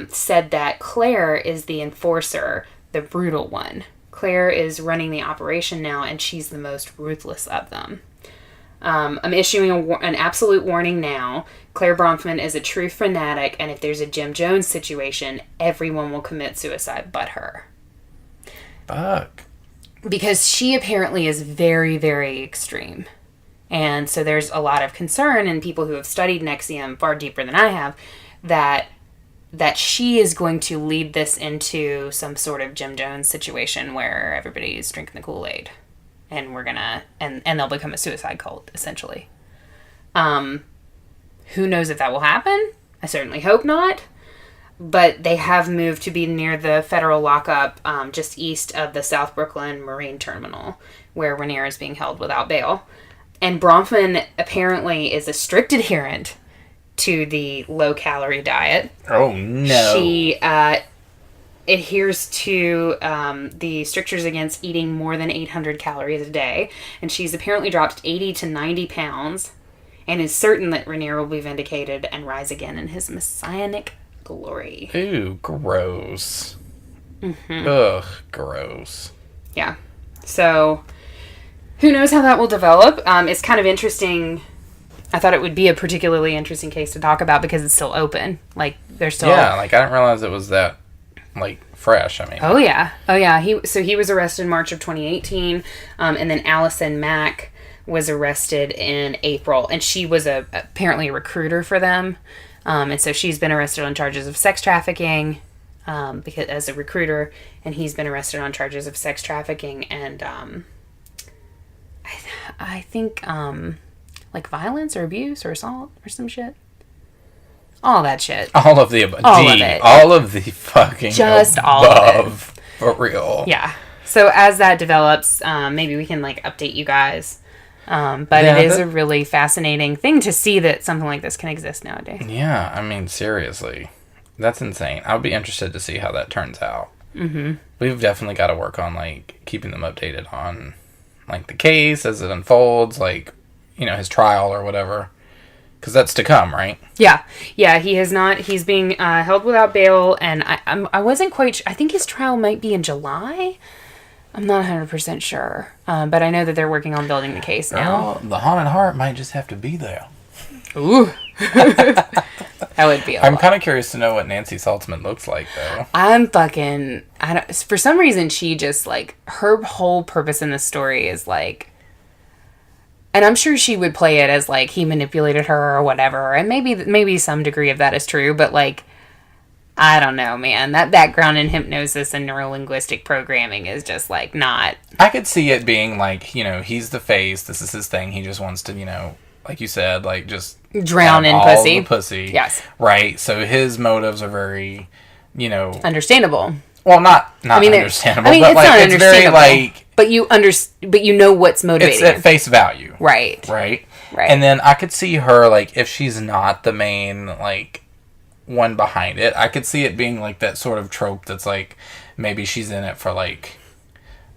said that Claire is the enforcer, the brutal one. Claire is running the operation now, and she's the most ruthless of them. I'm issuing an absolute warning now. Claire Bronfman is a true fanatic, and if there's a Jim Jones situation, everyone will commit suicide but her. Fuck. Because she apparently is very, very extreme. And so there's a lot of concern in people who have studied NXIVM far deeper than I have, that she is going to lead this into some sort of Jim Jones situation where everybody's drinking the Kool-Aid. And we're gonna, and they'll become a suicide cult, essentially. Who knows if that will happen? I certainly hope not. But they have moved to be near the federal lockup, just east of the South Brooklyn Marine Terminal, where Rainier is being held without bail. And Bronfman apparently is a strict adherent to the low-calorie diet. Oh, no. She adheres to the strictures against eating more than 800 calories a day, and she's apparently dropped 80 to 90 pounds, and is certain that Rainier will be vindicated and rise again in his messianic glory. Ooh, gross. Ugh, gross. Yeah. So, who knows how that will develop? It's kind of interesting. I thought it would be a particularly interesting case to talk about because it's still open. Like, they're still... Yeah, like, I didn't realize it was that, like, fresh. I mean... Oh, yeah. He was arrested in March of 2018, and then Allison Mack was arrested in April, and she was apparently a recruiter for them. And so she's been arrested on charges of sex trafficking, because as a recruiter, and he's been arrested on charges of sex trafficking and I think like violence or abuse or assault or some shit. All that shit. All of the above. All of it. All of the fucking just above. All of it. For real. Yeah. So as that develops, maybe we can like update you guys. But it is a really fascinating thing to see that something like this can exist nowadays. Yeah, I mean, seriously. That's insane. I'll be interested to see how that turns out. Mm-hmm. We've definitely got to work on, like, keeping them updated on, like, the case as it unfolds, like, you know, his trial or whatever. Because that's to come, right? Yeah. Yeah, he has not. He's being held without bail, and I wasn't quite sure. I think his trial might be in July. I'm not 100% sure. But I know that they're working on building the case now. Well, the haunted heart might just have to be there. Ooh. That would be I'm kind of curious to know what Nancy Saltzman looks like, though. For some reason, she just, like, her whole purpose in this story is, like, and I'm sure she would play it as, like, he manipulated her or whatever, and maybe some degree of that is true, but, like, I don't know, man. That background in hypnosis and neurolinguistic programming is just, like, not... I could see it being, like, you know, he's the face, this is his thing, he just wants to, you know, like you said, like, just... drown in all pussy. The pussy. Yes. Right, so his motives are very, you know... understandable. Well, not understandable, it's but, like, not it's very, like... But you know what's motivating. It's at face value. Right. Right? Right. And then I could see her, like, if she's not the main, like, one behind it, I could see it being, like, that sort of trope that's, like, maybe she's in it for, like,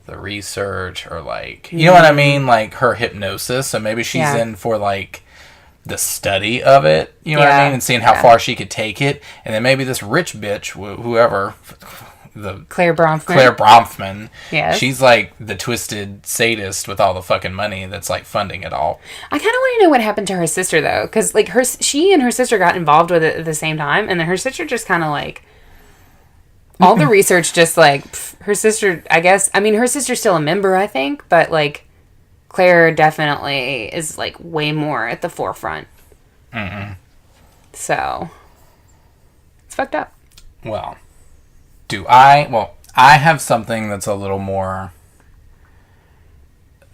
the research or, like, you know what I mean? Like, her hypnosis. So maybe she's in for, like, the study of it, you know what I mean? And seeing how far she could take it. And then maybe this rich bitch, whoever... Claire Bronfman. Yes. She's like the twisted sadist with all the fucking money that's like funding it all. I kind of want to know what happened to her sister though, because like she and her sister got involved with it at the same time, and then her sister just kind of like all the research just like her sister. I guess her sister's still a member, I think, but like Claire definitely is like way more at the forefront. So it's fucked up. Well. I have something that's a little more...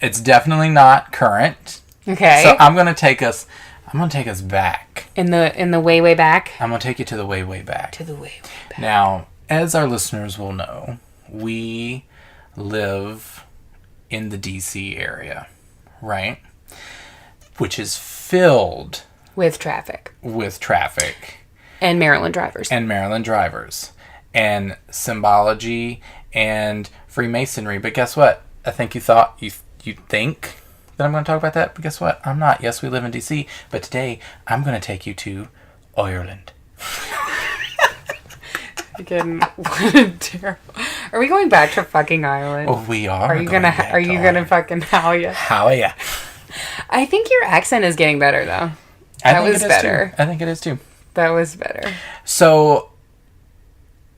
It's definitely not current. Okay. So I'm going to take us back. In the way back? I'm going to take you to the way back. To the way back. Now, as our listeners will know, we live in the DC area, right? Which is filled... with traffic. And Maryland drivers. And symbology and Freemasonry. But guess what? I think you think that I'm going to talk about that, but guess what? I'm not. Yes, we live in DC, but today I'm going to take you to Ireland. Again, what a terrible... Are we going back to fucking Ireland? Oh, we are. Are you gonna fucking how ya? How ya? I think your accent is getting better though. That was better. I think it is too. That was better. So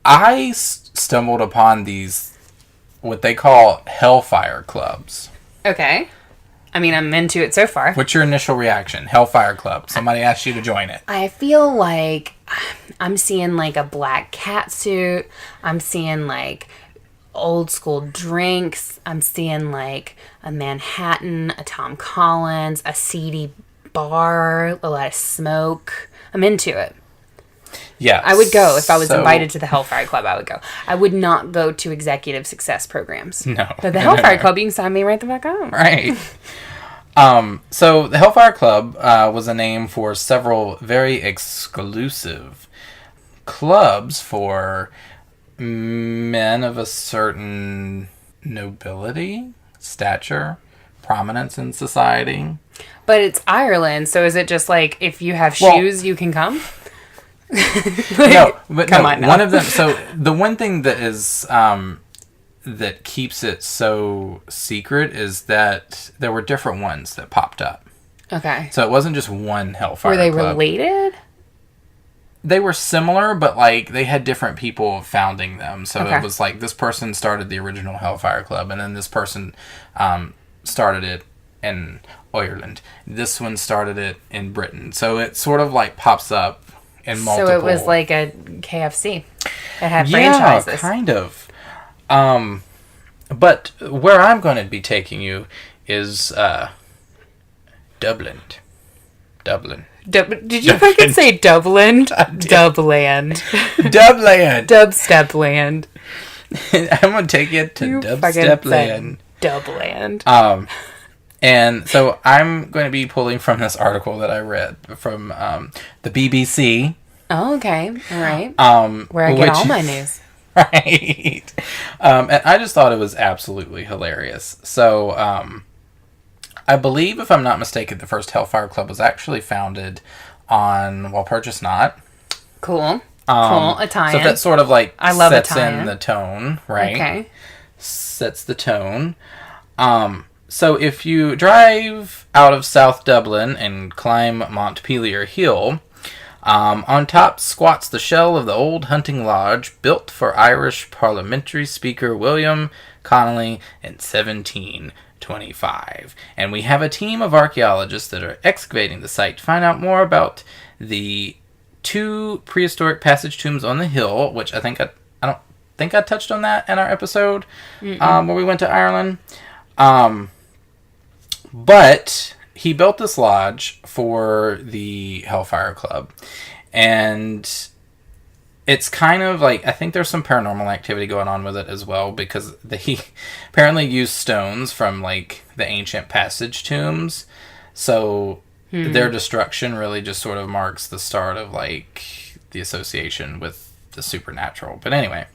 I stumbled upon these, what they call Hellfire Clubs. Okay. I'm into it so far. What's your initial reaction? Hellfire Club. Somebody asked you to join it. I feel like I'm seeing like a black cat suit. I'm seeing like old school drinks. I'm seeing like a Manhattan, a Tom Collins, a seedy bar, a lot of smoke. I'm into it. Yeah. I would go if I was invited to the Hellfire Club. I would go. I would not go to executive success programs. No. But the Hellfire Club, you can sign me right the fuck up. Right. So the Hellfire Club was a name for several very exclusive clubs for men of a certain nobility, stature, prominence in society. But it's Ireland, so is it just like if you have shoes, you can come? No, but come on now. One of them. So the one thing that is that keeps it so secret is that there were different ones that popped up. Okay. So it wasn't just one Hellfire Club. Were they related? They were similar, but like they had different people founding them. So it was like this person started the original Hellfire Club, and then this person started it in Ireland. This one started it in Britain. So it sort of like pops up in multiple. So it was like a KFC. It had franchises. Yeah, kind of. But where I'm going to be taking you is Dublin. Did you fucking say Dublin? Dubland. Dubland. Dubstepland. I'm going to take you to Dubstepland. Dubland. And so I'm going to be pulling from this article that I read from the BBC. Oh, okay. All right. Where I get all my news. Right. And I just thought it was absolutely hilarious. So, I believe, if I'm not mistaken, the first Hellfire Club was actually founded on Walpurgis Knot. Cool. Cool. Italian. So that sort of like sets Italian. in the tone, right? Okay. Sets the tone. So if you drive out of South Dublin and climb Montpelier Hill, on top squats the shell of the old hunting lodge built for Irish parliamentary speaker William Connolly in 1725. And we have a team of archaeologists that are excavating the site to find out more about the 2 prehistoric passage tombs on the hill, which I don't think I touched on that in our episode where we went to Ireland. But he built this lodge for the Hellfire Club, and it's kind of like, I think there's some paranormal activity going on with it as well, because he apparently used stones from like the ancient passage tombs. So their destruction really just sort of marks the start of, like, the association with the supernatural. But anyway.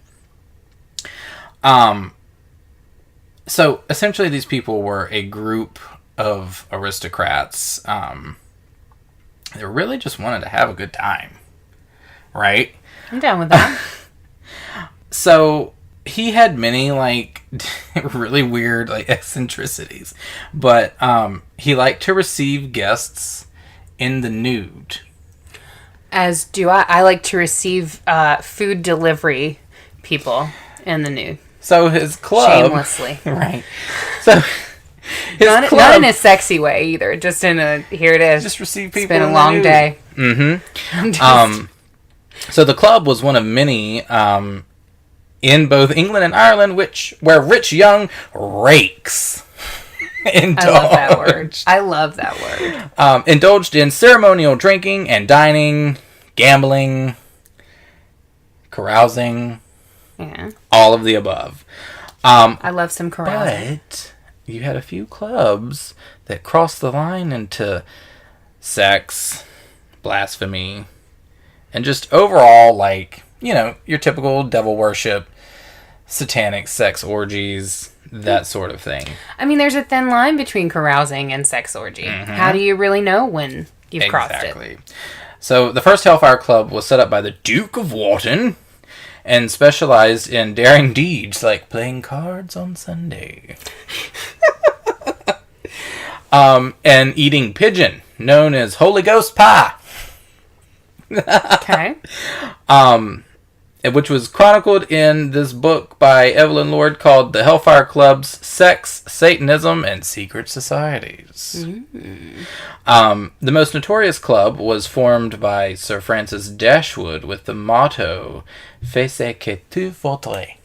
So, essentially, these people were a group of aristocrats. They really just wanted to have a good time. Right? I'm down with that. So, he had many, like, really weird, like, eccentricities. But he liked to receive guests in the nude. As do I. I like to receive food delivery people in the nude. So his club... Shamelessly. Right. So his not in a sexy way either. Just in a, here it is. Just receive people. It's been a long day. Mm-hmm. So the club was one of many in both England and Ireland, where rich young rakes indulged. I love that word. Indulged in ceremonial drinking and dining, gambling, carousing, all of the above. I love some carousing. But you had a few clubs that crossed the line into sex, blasphemy, and just overall, like, you know, your typical devil worship, satanic sex orgies, that sort of thing. I mean, there's a thin line between carousing and sex orgy. Mm-hmm. How do you really know when you've crossed it? So, the first Hellfire Club was set up by the Duke of Wharton and specialized in daring deeds like playing cards on Sunday. And eating pigeon, known as Holy Ghost pie. Okay. Which was chronicled in this book by Evelyn Lord called The Hellfire Club's Sex, Satanism, and Secret Societies. The most notorious club was formed by Sir Francis Dashwood with the motto Fais ce que tu voudras.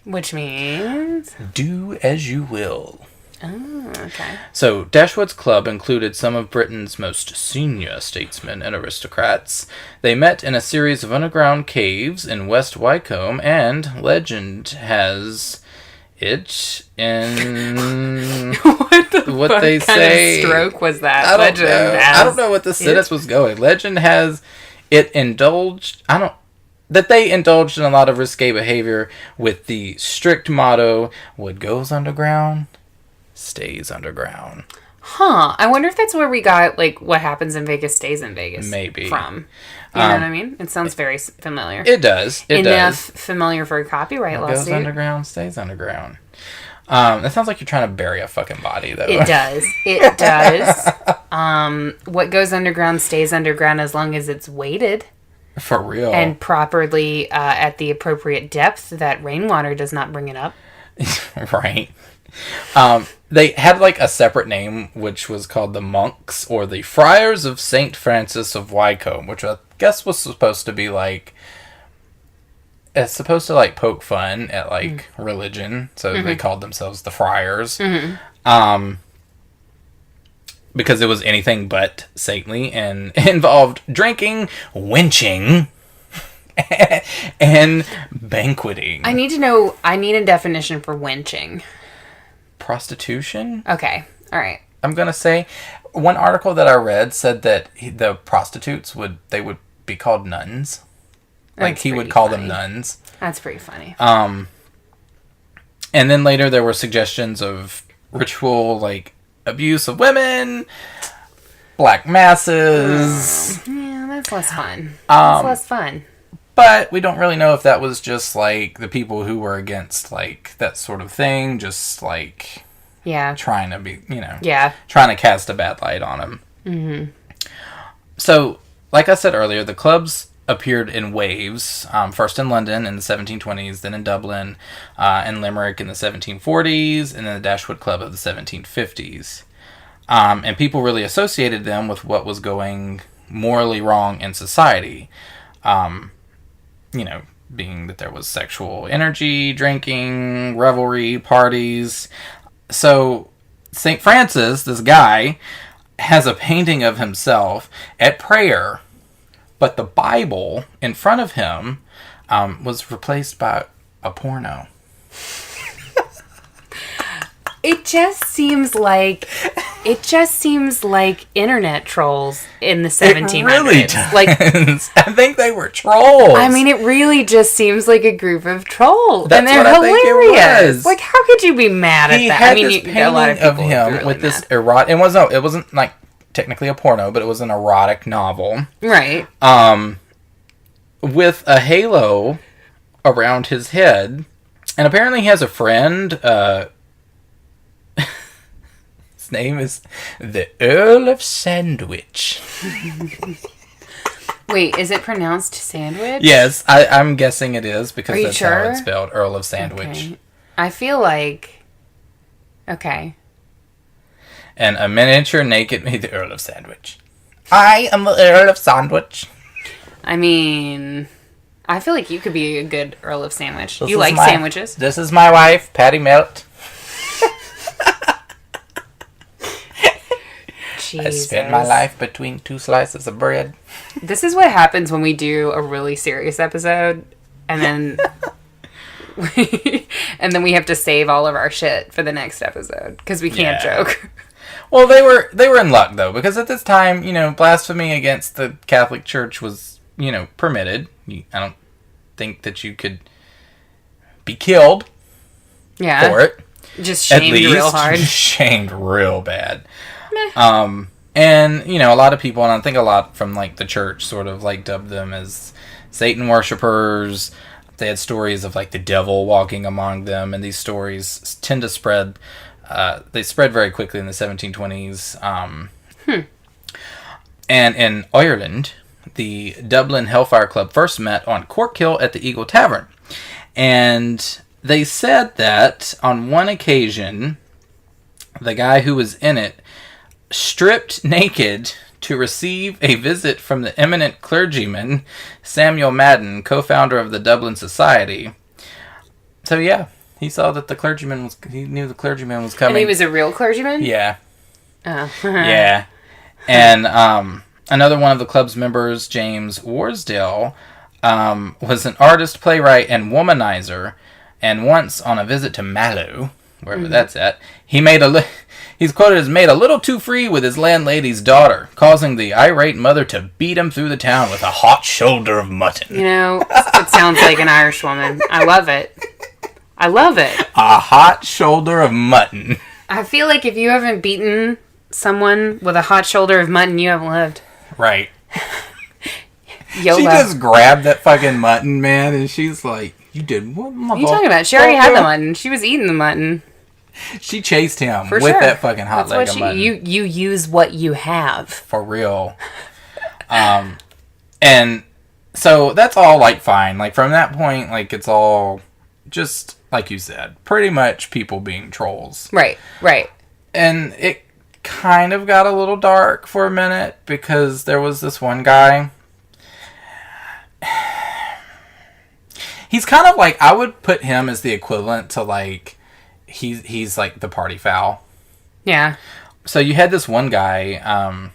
Which means? Do as you will. Oh, okay. So, Dashwood's club included some of Britain's most senior statesmen and aristocrats. They met in a series of underground caves in West Wycombe, and legend has it in what they say. Kind of stroke was that? I don't know what the sentence was going. Legend has it indulged. That they indulged in a lot of risque behavior with the strict motto: "What goes underground stays underground." Huh. I wonder if that's where we got, like, what happens in Vegas stays in Vegas. Maybe. From. You know what I mean? It sounds very familiar. It does. Enough familiar for a copyright lawsuit. What goes underground stays underground. That sounds like you're trying to bury a fucking body, though. It does. It does. What goes underground stays underground as long as it's weighted. For real. And properly at the appropriate depth that rainwater does not bring it up. Right. They had, like, a separate name, which was called the Monks, or the Friars of St. Francis of Wycombe, which I guess was supposed to be, like, it's supposed to, like, poke fun at, like, religion, so they called themselves the Friars. Because it was anything but saintly, and involved drinking, wenching, and banqueting. I need a definition for wenching. Prostitution? Okay. All right. I'm going to say one article that I read said that the prostitutes would be called nuns. Like, he would call them nuns. That's pretty funny. And then later there were suggestions of ritual, like, abuse of women, black masses. Yeah, that's less fun. That's less fun. But we don't really know if that was just, like, the people who were against, like, that sort of thing, just, like, trying to be, you know, trying to cast a bad light on them. Mm-hmm. So, like I said earlier, the clubs appeared in waves, first in London in the 1720s, then in Dublin, and Limerick in the 1740s, and then the Dashwood Club of the 1750s. And people really associated them with what was going morally wrong in society. You know, being that there was sexual energy, drinking, revelry, parties. So, St. Francis, this guy, has a painting of himself at prayer, but the Bible in front of him was replaced by a porno. It just seems like It just seems like internet trolls in the 1700s. It really does. Like, I think they were trolls. I mean, it really just seems like a group of trolls. That's and they're what I think it hilarious. was. Like, how could you be mad at he that? had I mean, this a lot of painting people of would be him really with this mad. erotic. It wasn't like technically a porno, but it was an erotic novel. Right. With a halo around his head, and apparently he has a friend. His name is the Earl of Sandwich. Wait, is it pronounced sandwich? Yes, I'm guessing it is because Are you that's sure? how it's spelled. Earl of Sandwich. Okay. I feel like... Okay. And a miniature naked me, the Earl of Sandwich. I am the Earl of Sandwich. I mean... I feel like you could be a good Earl of Sandwich. This You is like sandwiches? This is my wife, Patty Melt. I spent my life between two slices of bread. This is what happens when we do a really serious episode, and then and then we have to save all of our shit for the next episode because we can't joke. Well, they were in luck though, because at this time, blasphemy against the Catholic Church was, permitted. I don't think that you could be killed for it. Just shamed real hard. Shamed real bad. And, a lot of people, and I think a lot from, like, the church sort of, like, dubbed them as Satan worshipers. They had stories of, like, the devil walking among them, and these stories tend to spread. They spread very quickly in the 1720s. And in Ireland, the Dublin Hellfire Club first met on Corkhill at the Eagle Tavern. And they said that on one occasion, the guy who was in it stripped naked to receive a visit from the eminent clergyman Samuel Madden, co-founder of the Dublin Society. So yeah, he saw that he knew the clergyman was coming. And he was a real clergyman? Yeah. Oh. Yeah. And another one of the club's members, James Warsdale, was an artist, playwright, and womanizer. And once on a visit to Mallow, wherever that's at, he's quoted as made a little too free with his landlady's daughter, causing the irate mother to beat him through the town with a hot shoulder of mutton. It sounds like an Irish woman. I love it. I love it. A hot shoulder of mutton. I feel like if you haven't beaten someone with a hot shoulder of mutton, you haven't lived. Right. YOLO. She just grabbed that fucking mutton, man, and she's like, you did what? What are you talking about? She already had the mutton. She was eating the mutton. She chased him For with sure. that fucking hot leg of mutton. You use what you have. For real. And so that's all, like, fine. Like, from that point, like, it's all just, like you said, pretty much people being trolls. Right. And it kind of got a little dark for a minute because there was this one guy. He's kind of like, I would put him as the equivalent to, like, he's like the party foul. Yeah. So you had this one guy,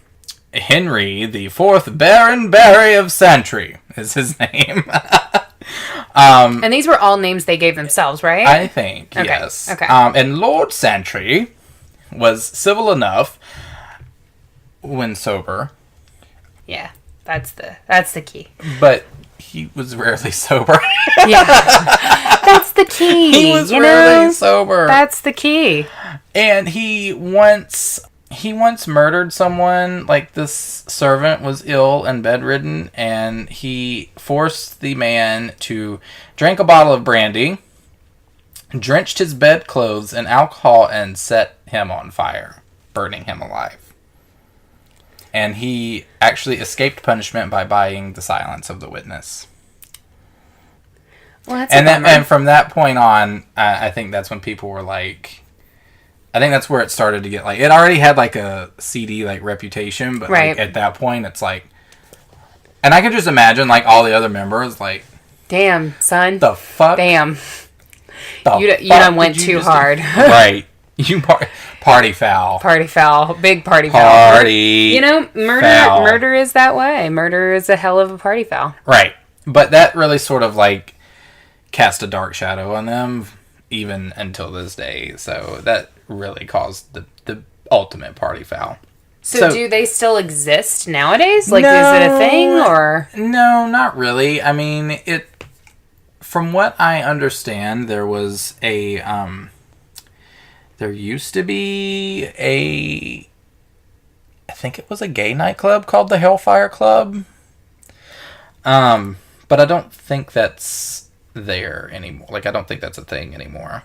Henry the Fourth Baron Barry of Santry is his name. And these were all names they gave themselves, right? I think, okay. yes. Okay. And Lord Santry was civil enough when sober. Yeah, that's the key. But he was rarely sober. Yeah, that's the key. He was rarely sober. That's the key. And he once murdered someone. Like, this servant was ill and bedridden, and he forced the man to drink a bottle of brandy, drenched his bedclothes in alcohol, and set him on fire, burning him alive. And he actually escaped punishment by buying the silence of the witness. Well, that's And from that point on, I think that's when people were like, I think that's where it started to get, like, it already had, like, a CD, like, reputation, but right. Like, at that point, it's like, and I could just imagine, like, all the other members, like, damn, son. the fuck? Damn. The You fuck done went did you too just do? hard. Right. You party foul. Party foul. Big party foul. Party foul. Murder is that way. Murder is a hell of a party foul. Right. But that really sort of, like, cast a dark shadow on them, even until this day. So that really caused ultimate party foul. So do they still exist nowadays? Like, is it a thing, or? No, not really. I mean, from what I understand, there was there used to be I think it was a gay nightclub called the Hellfire Club. But I don't think that's there anymore. Like, I don't think that's a thing anymore.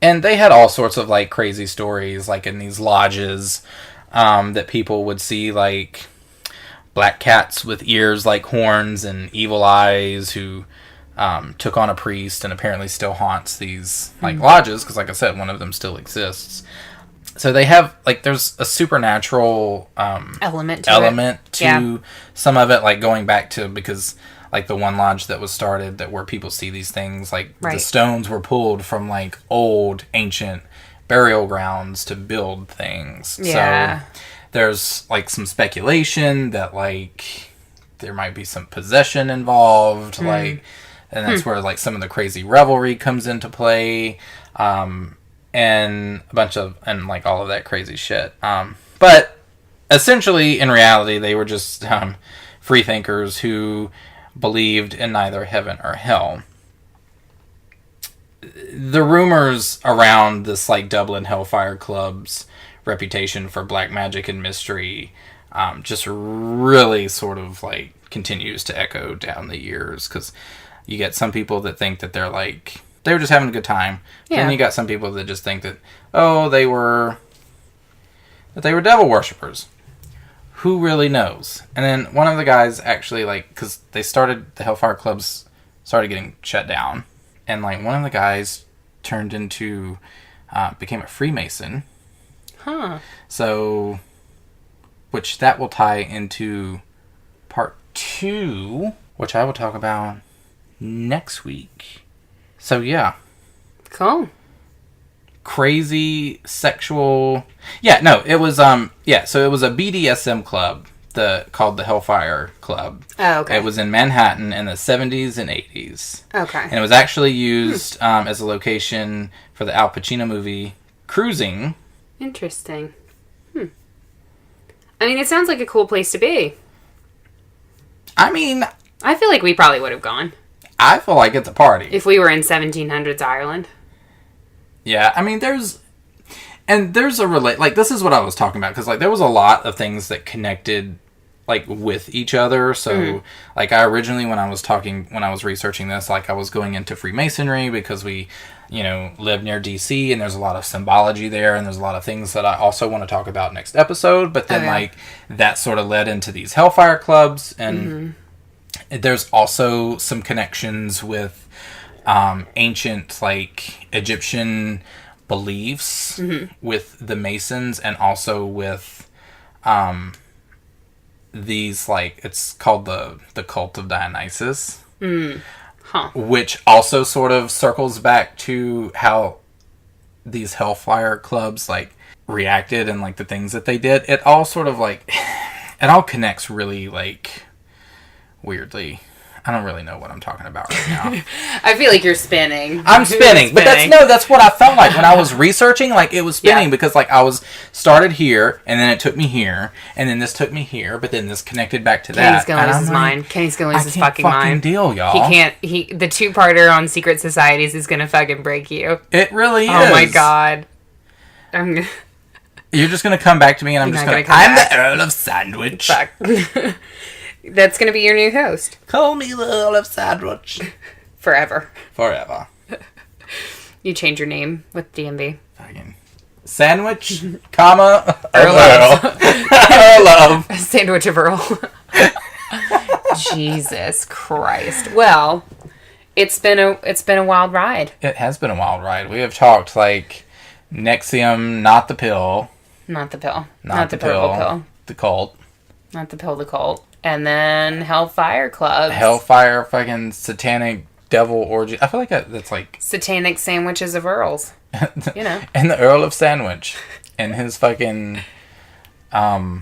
And they had all sorts of, like, crazy stories, like, in these lodges, that people would see, like, black cats with ears like horns and evil eyes who took on a priest and apparently still haunts these, like, lodges, because, like I said, one of them still exists. So they have, like, there's a supernatural element to some of it, like, going back to, because, like, the one lodge that was started where people see these things, like, the stones were pulled from, like, old, ancient burial grounds to build things. Yeah. So there's, like, some speculation that, like, there might be some possession involved, like, and that's where, like, some of the crazy revelry comes into play, and a bunch of, and, like, all of that crazy shit. But essentially, in reality, they were just free thinkers who believed in neither heaven or hell. The rumors around this, like, Dublin Hellfire Club's reputation for black magic and mystery just really sort of, like, continues to echo down the years, because you get some people that think that they're, like, they were just having a good time. Yeah. And you got some people that just think that, they were devil worshippers. Who really knows? And then one of the guys actually, like, because they started, the Hellfire Clubs started getting shut down. And, like, one of the guys turned into, became a Freemason. Huh. So, which that will tie into part 2, which I will talk about next week. So, yeah. Cool. Crazy sexual... Yeah, no, it was, so it was a BDSM club called the Hellfire Club. Oh, okay. It was in Manhattan in the 70s and 80s. Okay. And it was actually used as a location for the Al Pacino movie Cruising. Interesting. I mean, it sounds like a cool place to be. I mean... I feel like we probably would have gone. I feel like it's a party. If we were in 1700s Ireland. Yeah, I mean, there's a like, this is what I was talking about, because, like, there was a lot of things that connected, like, with each other. So, like, I originally, when I was researching this, like, I was going into Freemasonry because we, live near DC, and there's a lot of symbology there, and there's a lot of things that I also want to talk about next episode. But then, like, that sort of led into these Hellfire Clubs, and there's also some connections with ancient, like, Egyptian beliefs with the Masons, and also with these, like, it's called the cult of Dionysus, which also sort of circles back to how these Hellfire Clubs, like, reacted and, like, the things that they did. It all sort of, like, it all connects really, like, weirdly. I don't really know what I'm talking about right now. I feel like you're spinning. I'm spinning. But that's what I felt like when I was researching. Like, it was spinning because, like, I was started here, and then it took me here, and then this took me here, but then this connected back to that. Kenny's gonna lose his mind. Kenny's gonna lose his fucking mind. Deal, y'all. The two-parter on Secret Societies is gonna fucking break you. It really is. Oh my god. You're just gonna come back to me, and I'm just gonna I'm the Earl of Sandwich. Fuck. That's going to be your new host. Call me the Earl of Sandwich. Forever. You change your name with DMV. Fucking Sandwich, comma, Earl. Earl of. Sandwich of Earl. Jesus Christ. Well, it's been a wild ride. It has been a wild ride. We have talked, like, NXIVM, not the pill. Not the pill. Not the pill. The cult. Not the pill, the cult. And then Hellfire Club. Hellfire fucking satanic devil orgy. I feel like that's like... Satanic sandwiches of Earls. And the Earl of Sandwich. And his fucking... porno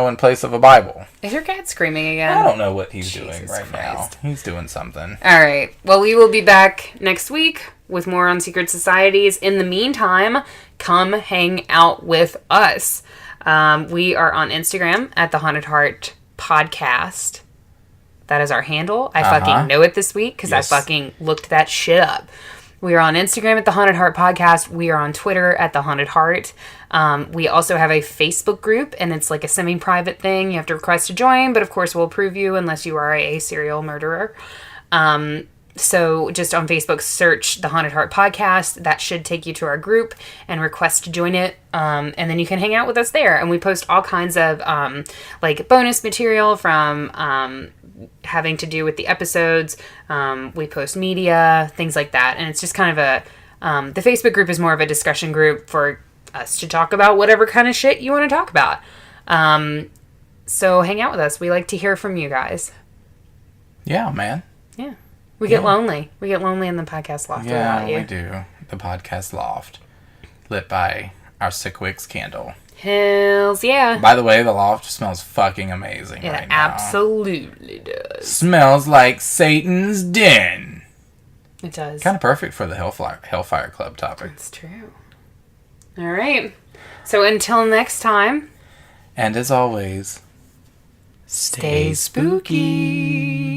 in place of a Bible. Is your cat screaming again? I don't know what he's doing Jesus right Christ. now. He's doing something. Alright. Well, we will be back next week with more on Secret Societies. In the meantime, come hang out with us. We are on Instagram at the Haunted Heart Podcast. That is our handle. I fucking know it this week because I fucking looked that shit up. We are on Instagram at the Haunted Heart Podcast. We are on Twitter at the Haunted Heart. We also have a Facebook group, and it's like a semi-private thing. You have to request to join, but of course we'll approve you unless you are a serial murderer. So just on Facebook, search the Haunted Heart Podcast. That should take you to our group and request to join it. And then you can hang out with us there. And we post all kinds of like bonus material from having to do with the episodes. We post media, things like that. And it's just kind of a... the Facebook group is more of a discussion group for us to talk about whatever kind of shit you want to talk about. So hang out with us. We like to hear from you guys. Yeah, man. Yeah. We get lonely. We get lonely in the podcast loft without you. Yeah, we do. The podcast loft. Lit by our Sickwicks candle. Hells yeah. By the way, the loft smells fucking amazing right now. It absolutely does. Smells like Satan's den. It does. Kind of perfect for the Hellfire Club topic. That's true. All right. So until next time. And as always, stay spooky.